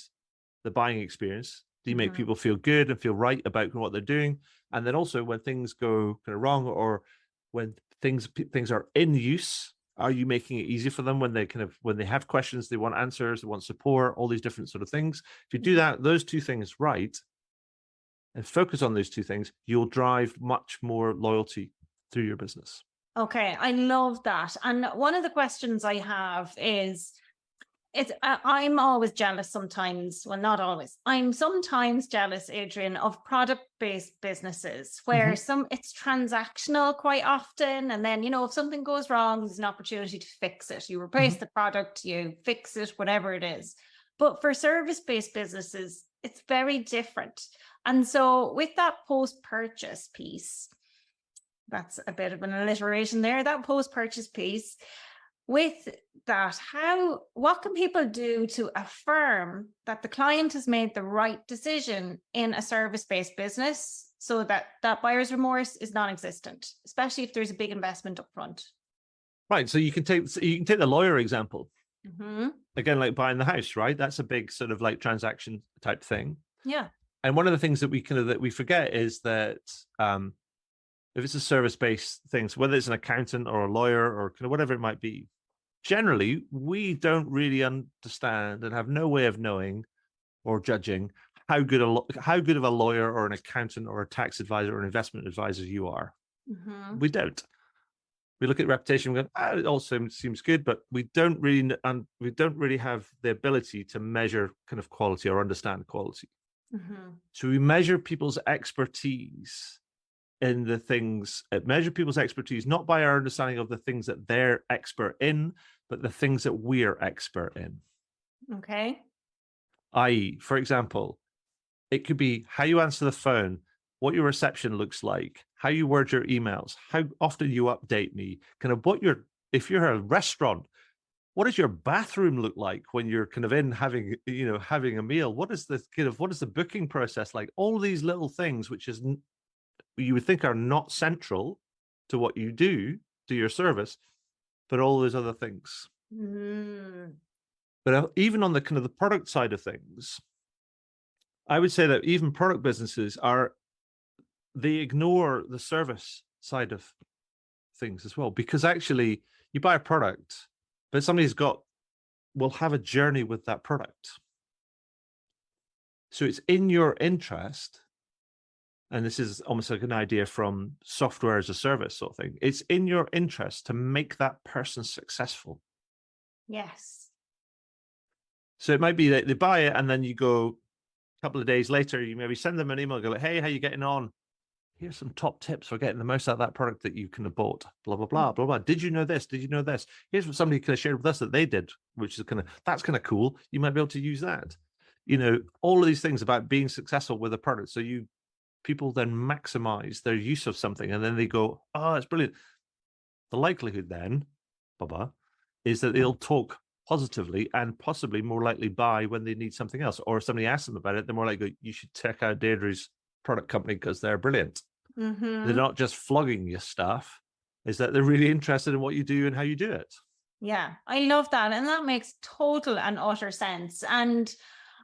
the buying experience. Do you make people feel good and feel right about what they're doing? And then also when things go kind of wrong, or when things are in use, are you making it easy for them when they have questions, they want answers, they want support, all these different sort of things. If you do those two things right, and focus on those two things, you'll drive much more loyalty through your business. Okay, I love that. And one of the questions I have is, I'm always jealous sometimes, well, not always. I'm sometimes jealous, Adrian, of product-based businesses where it's transactional quite often. And then, if something goes wrong, there's an opportunity to fix it. You replace the product, you fix it, whatever it is. But for service-based businesses, it's very different. And so with that post-purchase piece, that's a bit of an alliteration there, that post-purchase piece, with that, what can people do to affirm that the client has made the right decision in a service-based business so that buyer's remorse is non-existent, especially if there's a big investment up front. Right. So you can take the lawyer example. Mm-hmm. Again, like buying the house, right? That's a big sort of like transaction type thing. Yeah. And one of the things that we forget is that if it's a service-based thing, so whether it's an accountant or a lawyer or kind of whatever it might be, generally we don't really understand and have no way of knowing or judging how good of a lawyer or an accountant or a tax advisor or an investment advisor you are. Mm-hmm. We don't. We look at reputation and go, it all seems good, but we don't really have the ability to measure kind of quality or understand quality. Mm-hmm. So we measure people's expertise in the things, measure people's expertise not by our understanding of the things that they're expert in, but the things that we're expert in. Okay. I.e., for example, it could be how you answer the phone, what your reception looks like, how you word your emails, how often you update me, kind of if you're a restaurant, what does your bathroom look like when you're kind of in having a meal? What is the booking process like? All these little things, which is you would think are not central to what you do to your service, but all those other things. Mm. But even on the kind of the product side of things, I would say that even product businesses they ignore the service side of things as well, because actually you buy a product, but will have a journey with that product. So it's in your interest, and this is almost like an idea from software as a service sort of thing. It's in your interest to make that person successful. Yes. So it might be that they buy it and then you go a couple of days later, you maybe send them an email, go like, hey, how you getting on? Here's some top tips for getting the most out of that product that you can have bought. Blah, blah, blah, blah, blah. Did you know this? Did you know this? Here's what somebody could have shared with us that they did, which is that's kind of cool. You might be able to use that. All of these things about being successful with a product. So people then maximize their use of something and then they go, oh, it's brilliant. The likelihood then, Baba, is that they'll talk positively and possibly more likely buy when they need something else. Or if somebody asks them about it, they're more likely, you should check out Deirdre's product company because they're brilliant. Mm-hmm. They're not just flogging your stuff, is that they're really interested in what you do and how you do it. Yeah, I love that. And that makes total and utter sense. And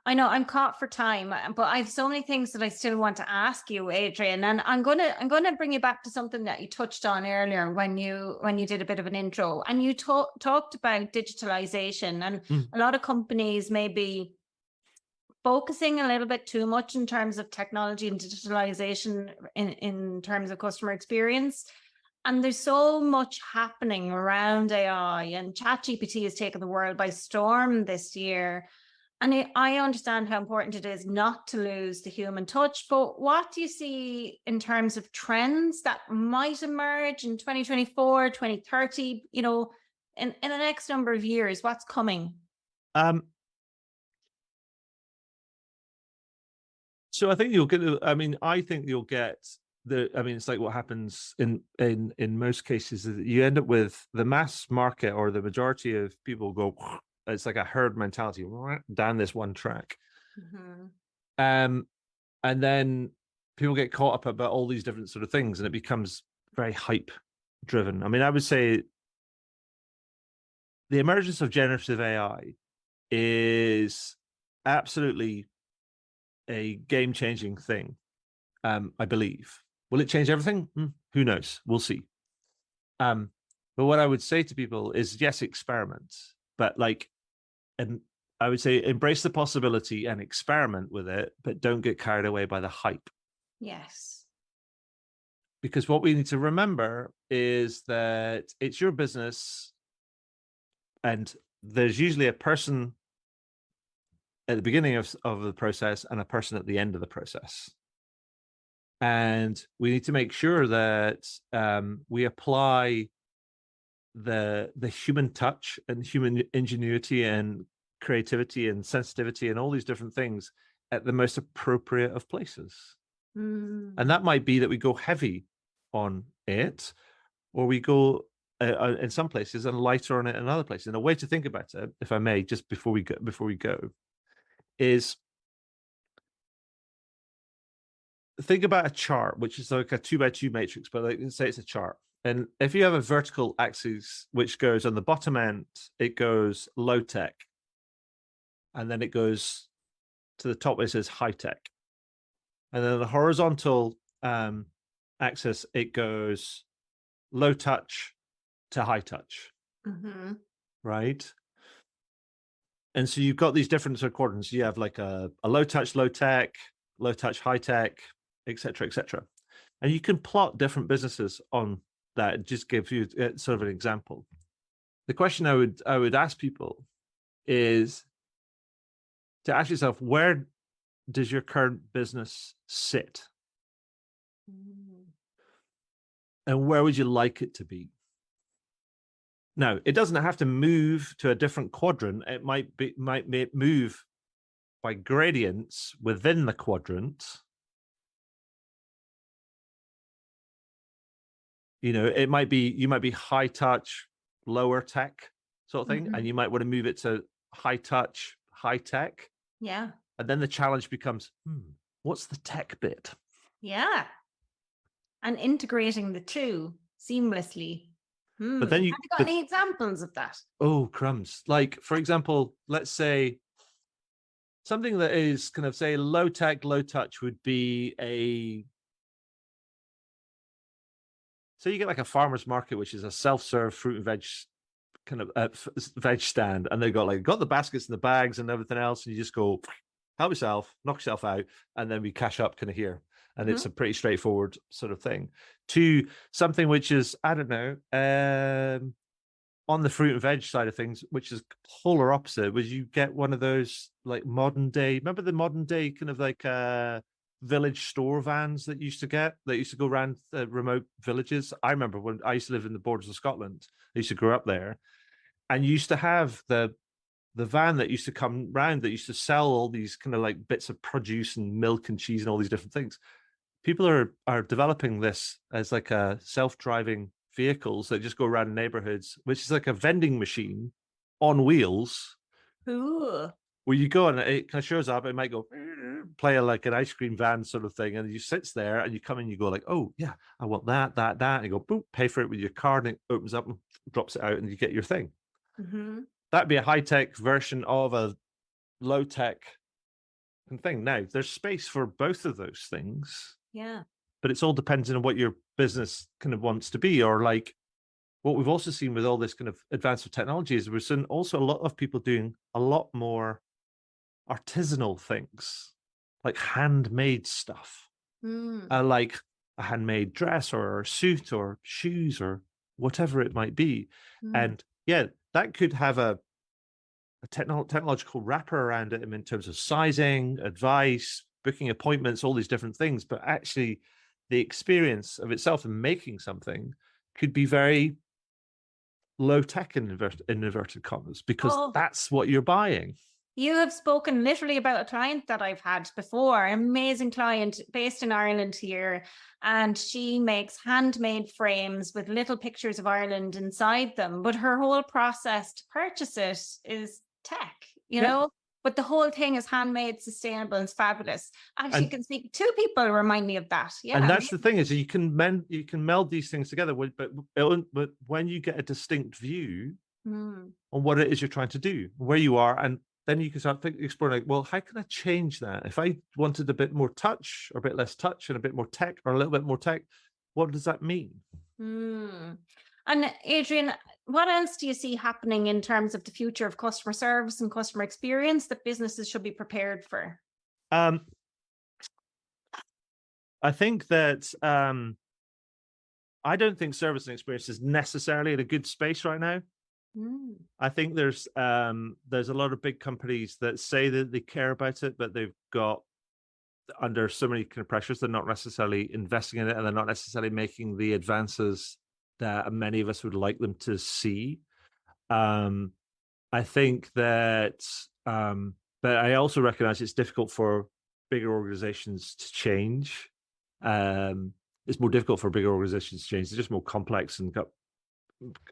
I know I'm caught for time, but I have so many things that I still want to ask you, Adrian. And I'm gonna bring you back to something that you touched on earlier when you did a bit of an intro, and you talked about digitalization, and a lot of companies may be focusing a little bit too much in terms of technology and digitalization in terms of customer experience. And there's so much happening around AI, and ChatGPT has taken the world by storm this year. And I understand how important it is not to lose the human touch, but what do you see in terms of trends that might emerge in 2024, 2030, in the next number of years? What's coming? So I think I think you'll get it's like what happens in most cases is that you end up with the mass market or the majority of people go, it's like a herd mentality down this one track. Mm-hmm. And then people get caught up about all these different sort of things and it becomes very hype driven. I mean, I would say the emergence of generative AI is absolutely a game-changing thing, I believe. Will it change everything? Who knows? We'll see. But what I would say to people is, yes, experiment, but I would say embrace the possibility and experiment with it, but don't get carried away by the hype. Yes. Because what we need to remember is that it's your business, and there's usually a person at the beginning of the process and a person at the end of the process. And we need to make sure that we apply the human touch and human ingenuity and creativity and sensitivity and all these different things at the most appropriate of places. And that might be that we go heavy on it, or we go in some places and lighter on it in other places. And a way to think about it, if I may, just before we go, is think about a chart, which is like a 2x2 matrix, but like say it's a chart. And if you have a vertical axis, which goes on the bottom end, it goes low tech. And then it goes to the top, it says high tech. And then the horizontal axis, it goes low touch to high touch. Mm-hmm. Right. And so you've got these different sort of quadrants. You have like a low touch, low tech, low touch, high tech, et cetera, et cetera. And you can plot different businesses on that. It just gives you sort of an example. The question I would ask people is to ask yourself, where does your current business sit? And where would you like it to be? Now, it doesn't have to move to a different quadrant. It might move by gradients within the quadrant. It might be, you might be high touch, lower tech sort of thing, and you might want to move it to high touch, high tech. Yeah. And then the challenge becomes, what's the tech bit? Yeah. And integrating the two seamlessly. But then have you got any examples of that? Oh, crumbs. Like, for example, let's say something that is kind of, say, low tech, low touch would be so you get like a farmer's market, which is a self-serve fruit and veg kind of veg stand. And they got the baskets and the bags and everything else. And you just go, help yourself, knock yourself out. And then we cash up kind of here. And it's a pretty straightforward sort of thing. To something which is, I don't know, on the fruit and veg side of things, which is polar opposite, was you get one of those like modern day, remember the modern day kind of like village store vans that used to go around remote villages. I remember when I used to live in the borders of Scotland, I used to grow up there, and you used to have the van that used to come round that used to sell all these kind of like bits of produce and milk and cheese and all these different things. People are developing this as like a self-driving vehicles that just go around neighborhoods, which is like a vending machine on wheels. Ooh. Where you go and it kind of shows up, it might go play like an ice cream van sort of thing, and you sits there and you come in, you go like, oh yeah, I want that, and you go boop, pay for it with your card, and it opens up and drops it out, and you get your thing. That'd be a high-tech version of a low-tech thing. Now there's space for both of those things. Yeah. But it's all dependent on what your business kind of wants to be, or like what we've also seen with all this kind of advance of technology is we're seeing also a lot of people doing a lot more artisanal things, like handmade stuff, like a handmade dress or a suit or shoes or whatever it might be. And yeah, that could have a technological wrapper around it in terms of sizing, advice, booking appointments, all these different things. But actually, the experience of itself and making something could be very low tech in inverted commas, because that's what you're buying. You have spoken literally about a client that I've had before, an amazing client based in Ireland here. And she makes handmade frames with little pictures of Ireland inside them. But her whole process to purchase it is tech, you know? But the whole thing is handmade, sustainable, and it's fabulous. Actually, you can speak two people remind me of that. Yeah, and that's the thing is you can meld these things together, but when you get a distinct view on what it is you're trying to do, where you are, and then you can start exploring, like, well, how can I change that? If I wanted a bit more touch, or a bit less touch, and a bit more tech, or a little bit more tech, what does that mean? And Adrian, what else do you see happening in terms of the future of customer service and customer experience that businesses should be prepared for? I think that I don't think service and experience is necessarily in a good space right now. I think there's a lot of big companies that say that they care about it, but they've got under so many kind of pressures, they're not necessarily investing in it, and they're not necessarily making the advances that many of us would like them to see. I think that, but I also recognize it's difficult for bigger organizations to change. It's more difficult for bigger organizations to change. They're just more complex and got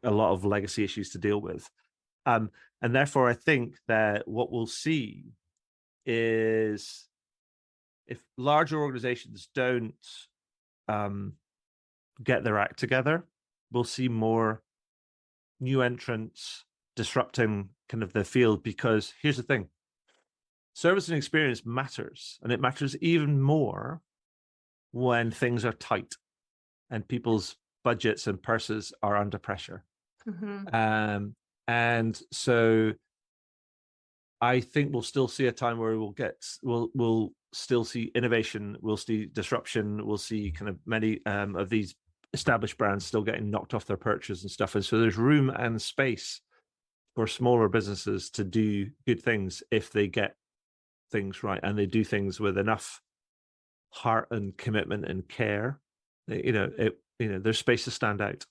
a lot of legacy issues to deal with. And therefore, I think that what we'll see is if larger organizations don't get their act together, we'll see more new entrants disrupting kind of the field. Because here's the thing, service and experience matters, and it matters even more when things are tight and people's budgets and purses are under pressure. And so I think we'll still see a time where we'll still see innovation, we'll see disruption, we'll see kind of many of these established brands still getting knocked off their perches and stuff. And so there's room and space for smaller businesses to do good things if they get things right and they do things with enough heart and commitment and care. There's space to stand out.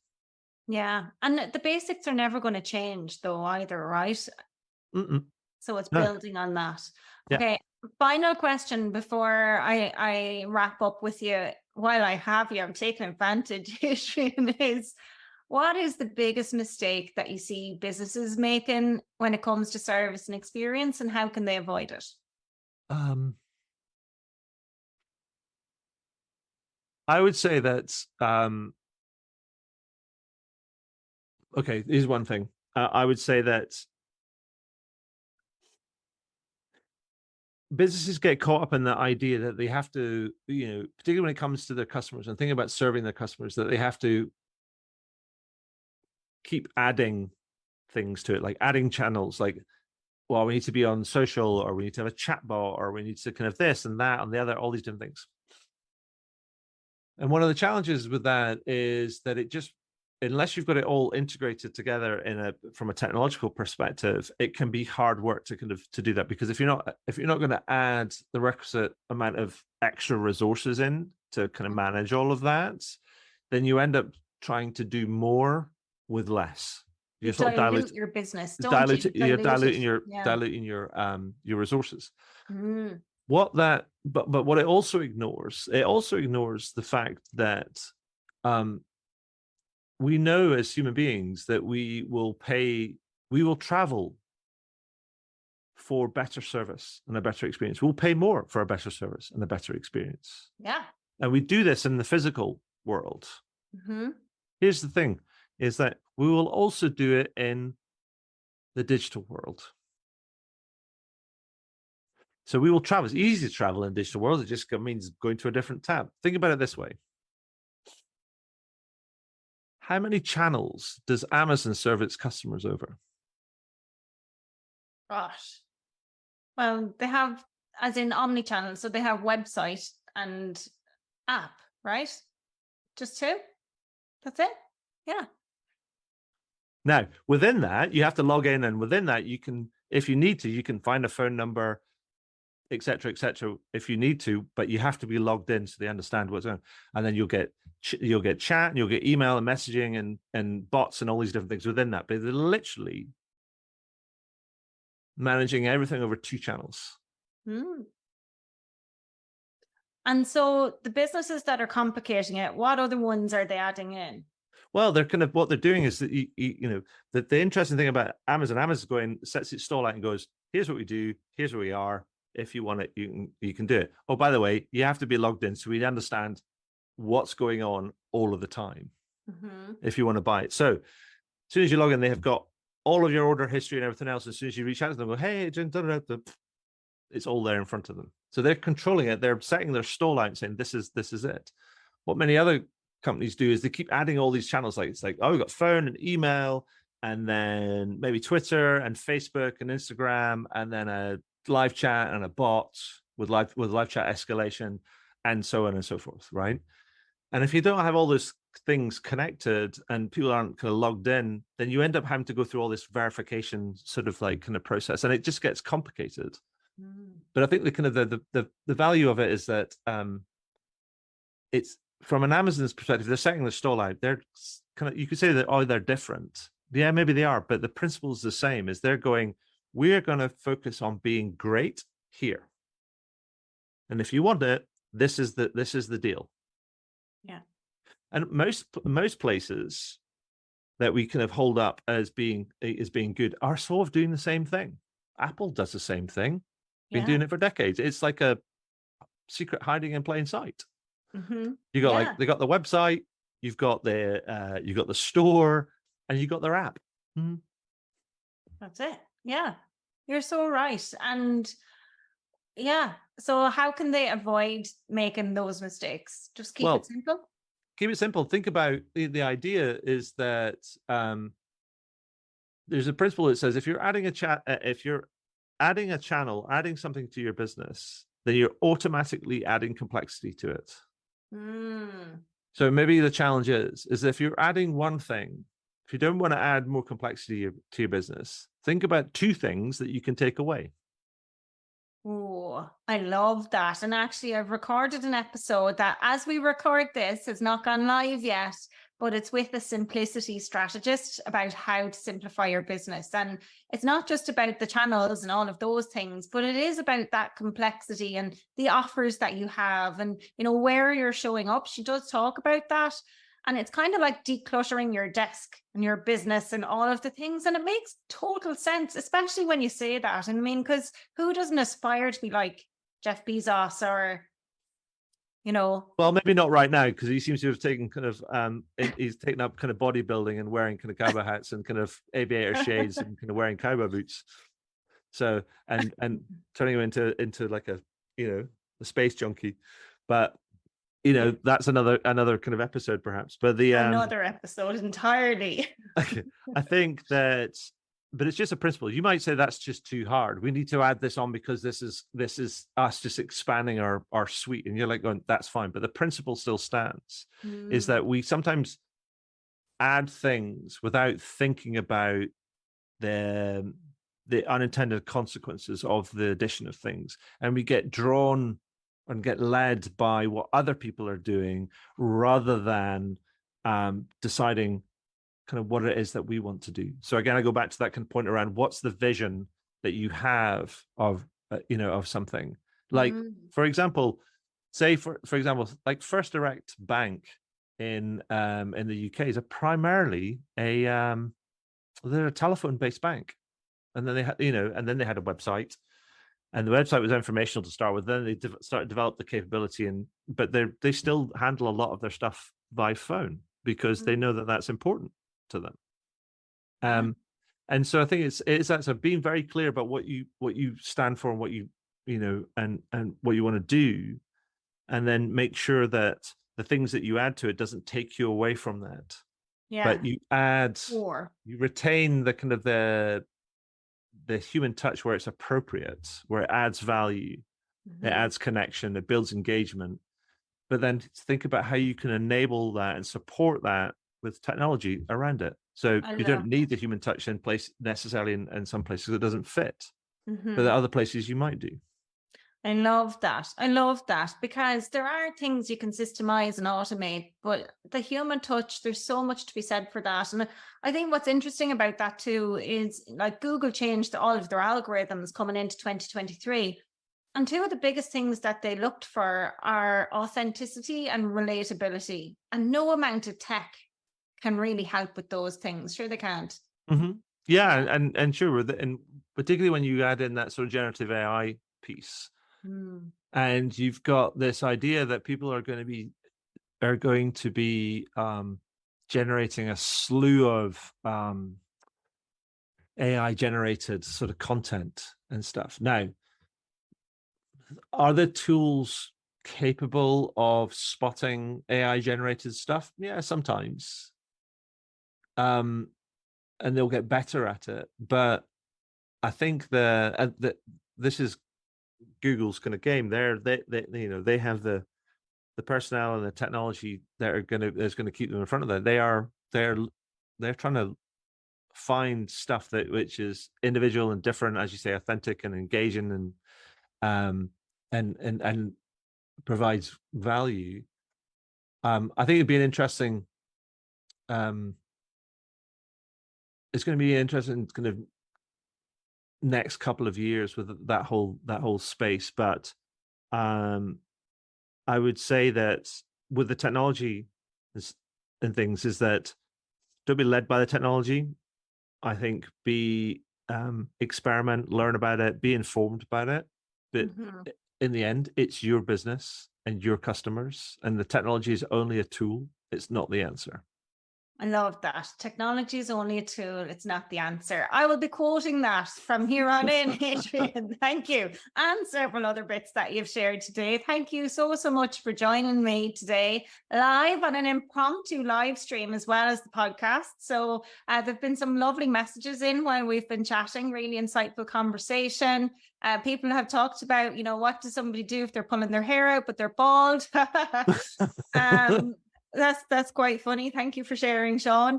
Yeah, and the basics are never going to change though either, right? Mm-mm. So it's building on that. Yeah. Okay, final question before I wrap up with you. While I have you, I'm taking advantage, Adrian, is what is the biggest mistake that you see businesses making when it comes to service and experience, and how can they avoid it? I would say that, okay, here's one thing. I would say that businesses get caught up in the idea that they have to, particularly when it comes to their customers and thinking about serving their customers, that they have to keep adding things to it, like adding channels, like, well, we need to be on social, or we need to have a chat bot, or we need to kind of this and that and the other, all these different things. And one of the challenges with that is that it just, unless you've got it all integrated together from a technological perspective, it can be hard work to do that. Because if you're not going to add the requisite amount of extra resources in to kind of manage all of that, then you end up trying to do more with less. You sort of dilute your business. You're diluting your resources. But what it also ignores the fact that we know as human beings that we will travel for better service and a better experience. We'll pay more for a better service and a better experience. Yeah. And we do this in the physical world. Here's the thing, is that we will also do it in the digital world. So we will travel. It's easy to travel in the digital world. It just means going to a different tab. Think about it this way. How many channels does Amazon serve its customers over? Gosh. Well, they have, as in omni-channel, so they have website and app, right? Just two? That's it? Yeah. Now, within that, you have to log in, and within that, you can, if you need to, you can find a phone number, et cetera, if you need to, but you have to be logged in so they understand what's going on. And then you'll get chat, and you'll get email and messaging and bots and all these different things within that. But they're literally managing everything over two channels. And so the businesses that are complicating it, what other ones are they adding in? Well, they're kind of, what they're doing is that the interesting thing about Amazon sets its stall out and goes, here's what we do, here's where we are. If you want it, you can do it. Oh, by the way, you have to be logged in so we understand what's going on all of the time if you want to buy it. So as soon as you log in, they have got all of your order history and everything else. As soon as you reach out to them, go, hey, it's all there in front of them. So they're controlling it. They're setting their stall out and saying, this is it. What many other companies do is they keep adding all these channels. Like, it's like, oh, we've got phone and email, and then maybe Twitter and Facebook and Instagram, and then a live chat and a bot with live chat escalation, and so on and so forth, right? And if you don't have all those things connected and people aren't kind of logged in, then you end up having to go through all this verification sort of like kind of process, and it just gets complicated. But I think the kind of the value of it is that it's, from an Amazon's perspective, they're setting the stall out. They're kind of, you could say that, they're different. Yeah, maybe they are, but the principle is the same. Is they're going, we're going to focus on being great here, and if you want it, this is the deal. Yeah. And most places that we kind of hold up as being good are sort of doing the same thing. Apple does the same thing. Been doing it for decades. It's like a secret hiding in plain sight. Mm-hmm. You got like they got the website, you've got the store, and you got their app. Mm-hmm. That's it. Yeah, you're so right. And yeah, so how can they avoid making those mistakes? Just keep it simple. Keep it simple. Think about the idea is that there's a principle that says if you're adding a channel, adding something to your business, then you're automatically adding complexity to it. So maybe the challenge is if you're adding one thing, if you don't want to add more complexity to your business, think about two things that you can take away. Oh, I love that. And actually, I've recorded an episode that as we record this, has not gone live yet, but it's with a simplicity strategist about how to simplify your business. And it's not just about the channels and all of those things, but it is about that complexity and the offers that you have and, where you're showing up. She does talk about that. And it's kind of like decluttering your desk and your business and all of the things. And it makes total sense, especially when you say that. I mean, because who doesn't aspire to be like Jeff Bezos or, Well, maybe not right now, because he seems to have taken kind of, he's taken up kind of bodybuilding and wearing kind of cowboy hats and kind of aviator shades and kind of wearing cowboy boots. So, and turning him into like a space junkie. But that's another kind of episode perhaps, but another episode entirely. I think that, but it's just a principle. You might say that's just too hard. We need to add this on because this is us just expanding our suite. And you're like going, that's fine. But the principle still stands, is that we sometimes add things without thinking about the unintended consequences of the addition of things. And we get drawn and get led by what other people are doing rather than deciding kind of what it is that we want to do. So again, I go back to that kind of point around what's the vision that you have of of something. Like for example, say for example, like First Direct Bank in the UK is primarily they're a telephone based bank, and then they had they had a website. And the website was informational to start with. Then they started to develop the capability, but they still handle a lot of their stuff by phone because they know that that's important to them. And so I think it's that. So being very clear about what you stand for and what and what you want to do, and then make sure that the things that you add to it doesn't take you away from that. Yeah. But you you retain the kind of the human touch where it's appropriate, where it adds value, it adds connection, it builds engagement. But then think about how you can enable that and support that with technology around it. So you don't need the human touch in place necessarily in some places it doesn't fit, but there are other places you might do. I love that. I love that because there are things you can systemize and automate, but the human touch, there's so much to be said for that. And I think what's interesting about that too is like Google changed all of their algorithms coming into 2023. And two of the biggest things that they looked for are authenticity and relatability. And no amount of tech can really help with those things. Sure, they can't. Yeah, and sure, and particularly when you add in that sort of generative AI piece. And you've got this idea that people are going to be generating a slew of AI generated sort of content and stuff. Now, are the tools capable of spotting AI generated stuff? Yeah, sometimes. And they'll get better at it. But I think this is Google's kind of game. They have the personnel and the technology that's going to keep them in front of them. They're trying to find stuff which is individual and different, as you say, authentic and engaging and provides value. I think it'd be an interesting. It's going to be interesting kind of next couple of years with that whole space, but I would say that with the technology and things is that don't be led by the technology. I think be experiment, learn about it, be informed about it, but in the end, it's your business and your customers, and the technology is only a tool. It's not the answer. I love that. Technology is only a tool. It's not the answer. I will be quoting that from here on in, Adrian. Thank you. And several other bits that you've shared today. Thank you so much for joining me today live on an impromptu live stream as well as the podcast. So there've been some lovely messages in while we've been chatting, really insightful conversation. People have talked about, what does somebody do if they're pulling their hair out, but they're bald? That's quite funny. Thank you for sharing, Sean.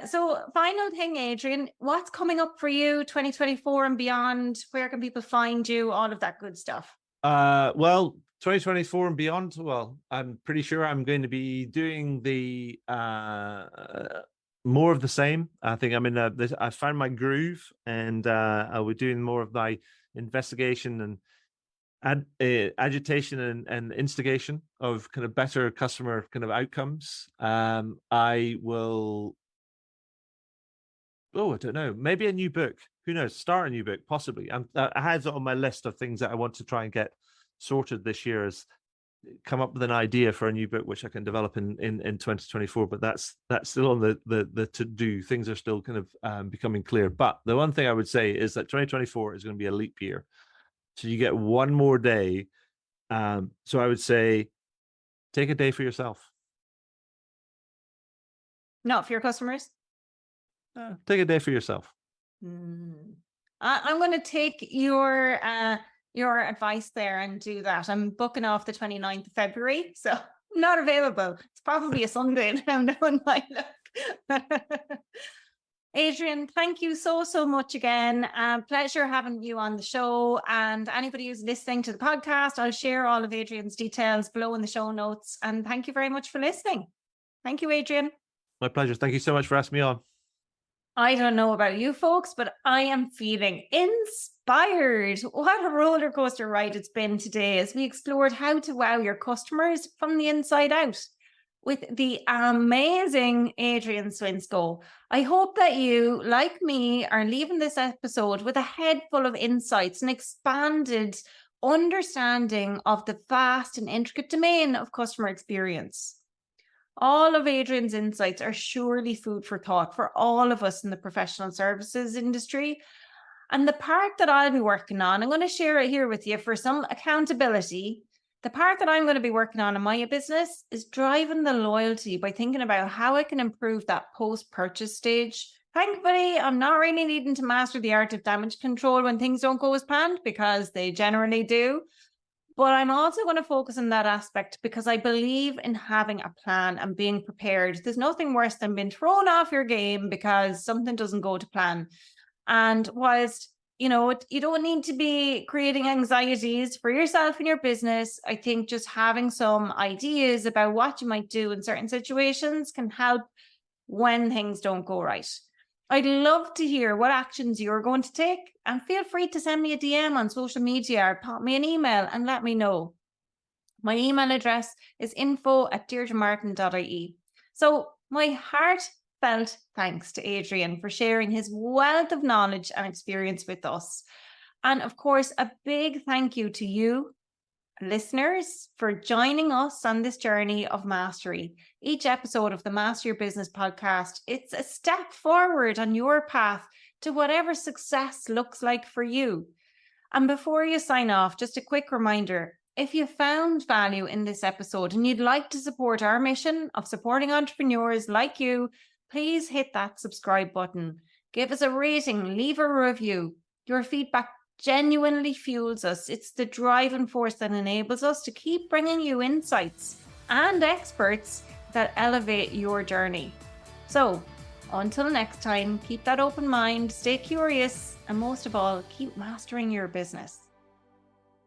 So final thing, Adrian, what's coming up for you 2024 and beyond? Where can people find you? All of that good stuff. Well, 2024 and beyond, well, I'm pretty sure I'm going to be doing the more of the same. I think I'm in I found my groove, and I'll be doing more of my investigation and agitation and instigation of kind of better customer kind of outcomes. I will, I don't know, maybe a new book. Who knows? Start a new book, possibly. I have it on my list of things that I want to try and get sorted this year, is come up with an idea for a new book which I can develop in 2024. But that's still on the to do. Things are still kind of becoming clear. But the one thing I would say is that 2024 is going to be a leap year. So you get one more day. So I would say, take a day for yourself. Not for your customers? Take a day for yourself. I'm going to take your advice there and do that. I'm booking off the 29th of February, so I'm not available. It's probably a Sunday now, knowing my luck. Adrian, thank you so much again. Pleasure having you on the show. And anybody who's listening to the podcast, I'll share all of Adrian's details below in the show notes. And thank you very much for listening. Thank you, Adrian. My pleasure. Thank you so much for asking me on. I don't know about you folks, but I am feeling inspired. What a roller coaster ride it's been today as we explored how to wow your customers from the inside out with the amazing Adrian Swinscoe. I hope that you, like me, are leaving this episode with a head full of insights and expanded understanding of the vast and intricate domain of customer experience. All of Adrian's insights are surely food for thought for all of us in the professional services industry. And the part that I'll be working on, I'm going to share it here with you for some accountability. The part that I'm going to be working on in my business is driving the loyalty by thinking about how I can improve that post-purchase stage. Thankfully, I'm not really needing to master the art of damage control when things don't go as planned, because they generally do. But I'm also going to focus on that aspect because I believe in having a plan and being prepared. There's nothing worse than being thrown off your game because something doesn't go to plan. And whilst you don't need to be creating anxieties for yourself and your business, I think just having some ideas about what you might do in certain situations can help when things don't go right. I'd love to hear what actions you're going to take, and feel free to send me a DM on social media or pop me an email and let me know. My email address is info@deirdremartin.ie. So my heartfelt thanks to Adrian for sharing his wealth of knowledge and experience with us. And of course, a big thank you to you, listeners, for joining us on this journey of mastery. Each episode of the Master Your Business podcast, it's a step forward on your path to whatever success looks like for you. And before you sign off, just a quick reminder, if you found value in this episode and you'd like to support our mission of supporting entrepreneurs like you, please hit that subscribe button. Give us a rating, leave a review. Your feedback genuinely fuels us. It's the driving force that enables us to keep bringing you insights and experts that elevate your journey. So until next time, keep that open mind, stay curious, and most of all, keep mastering your business.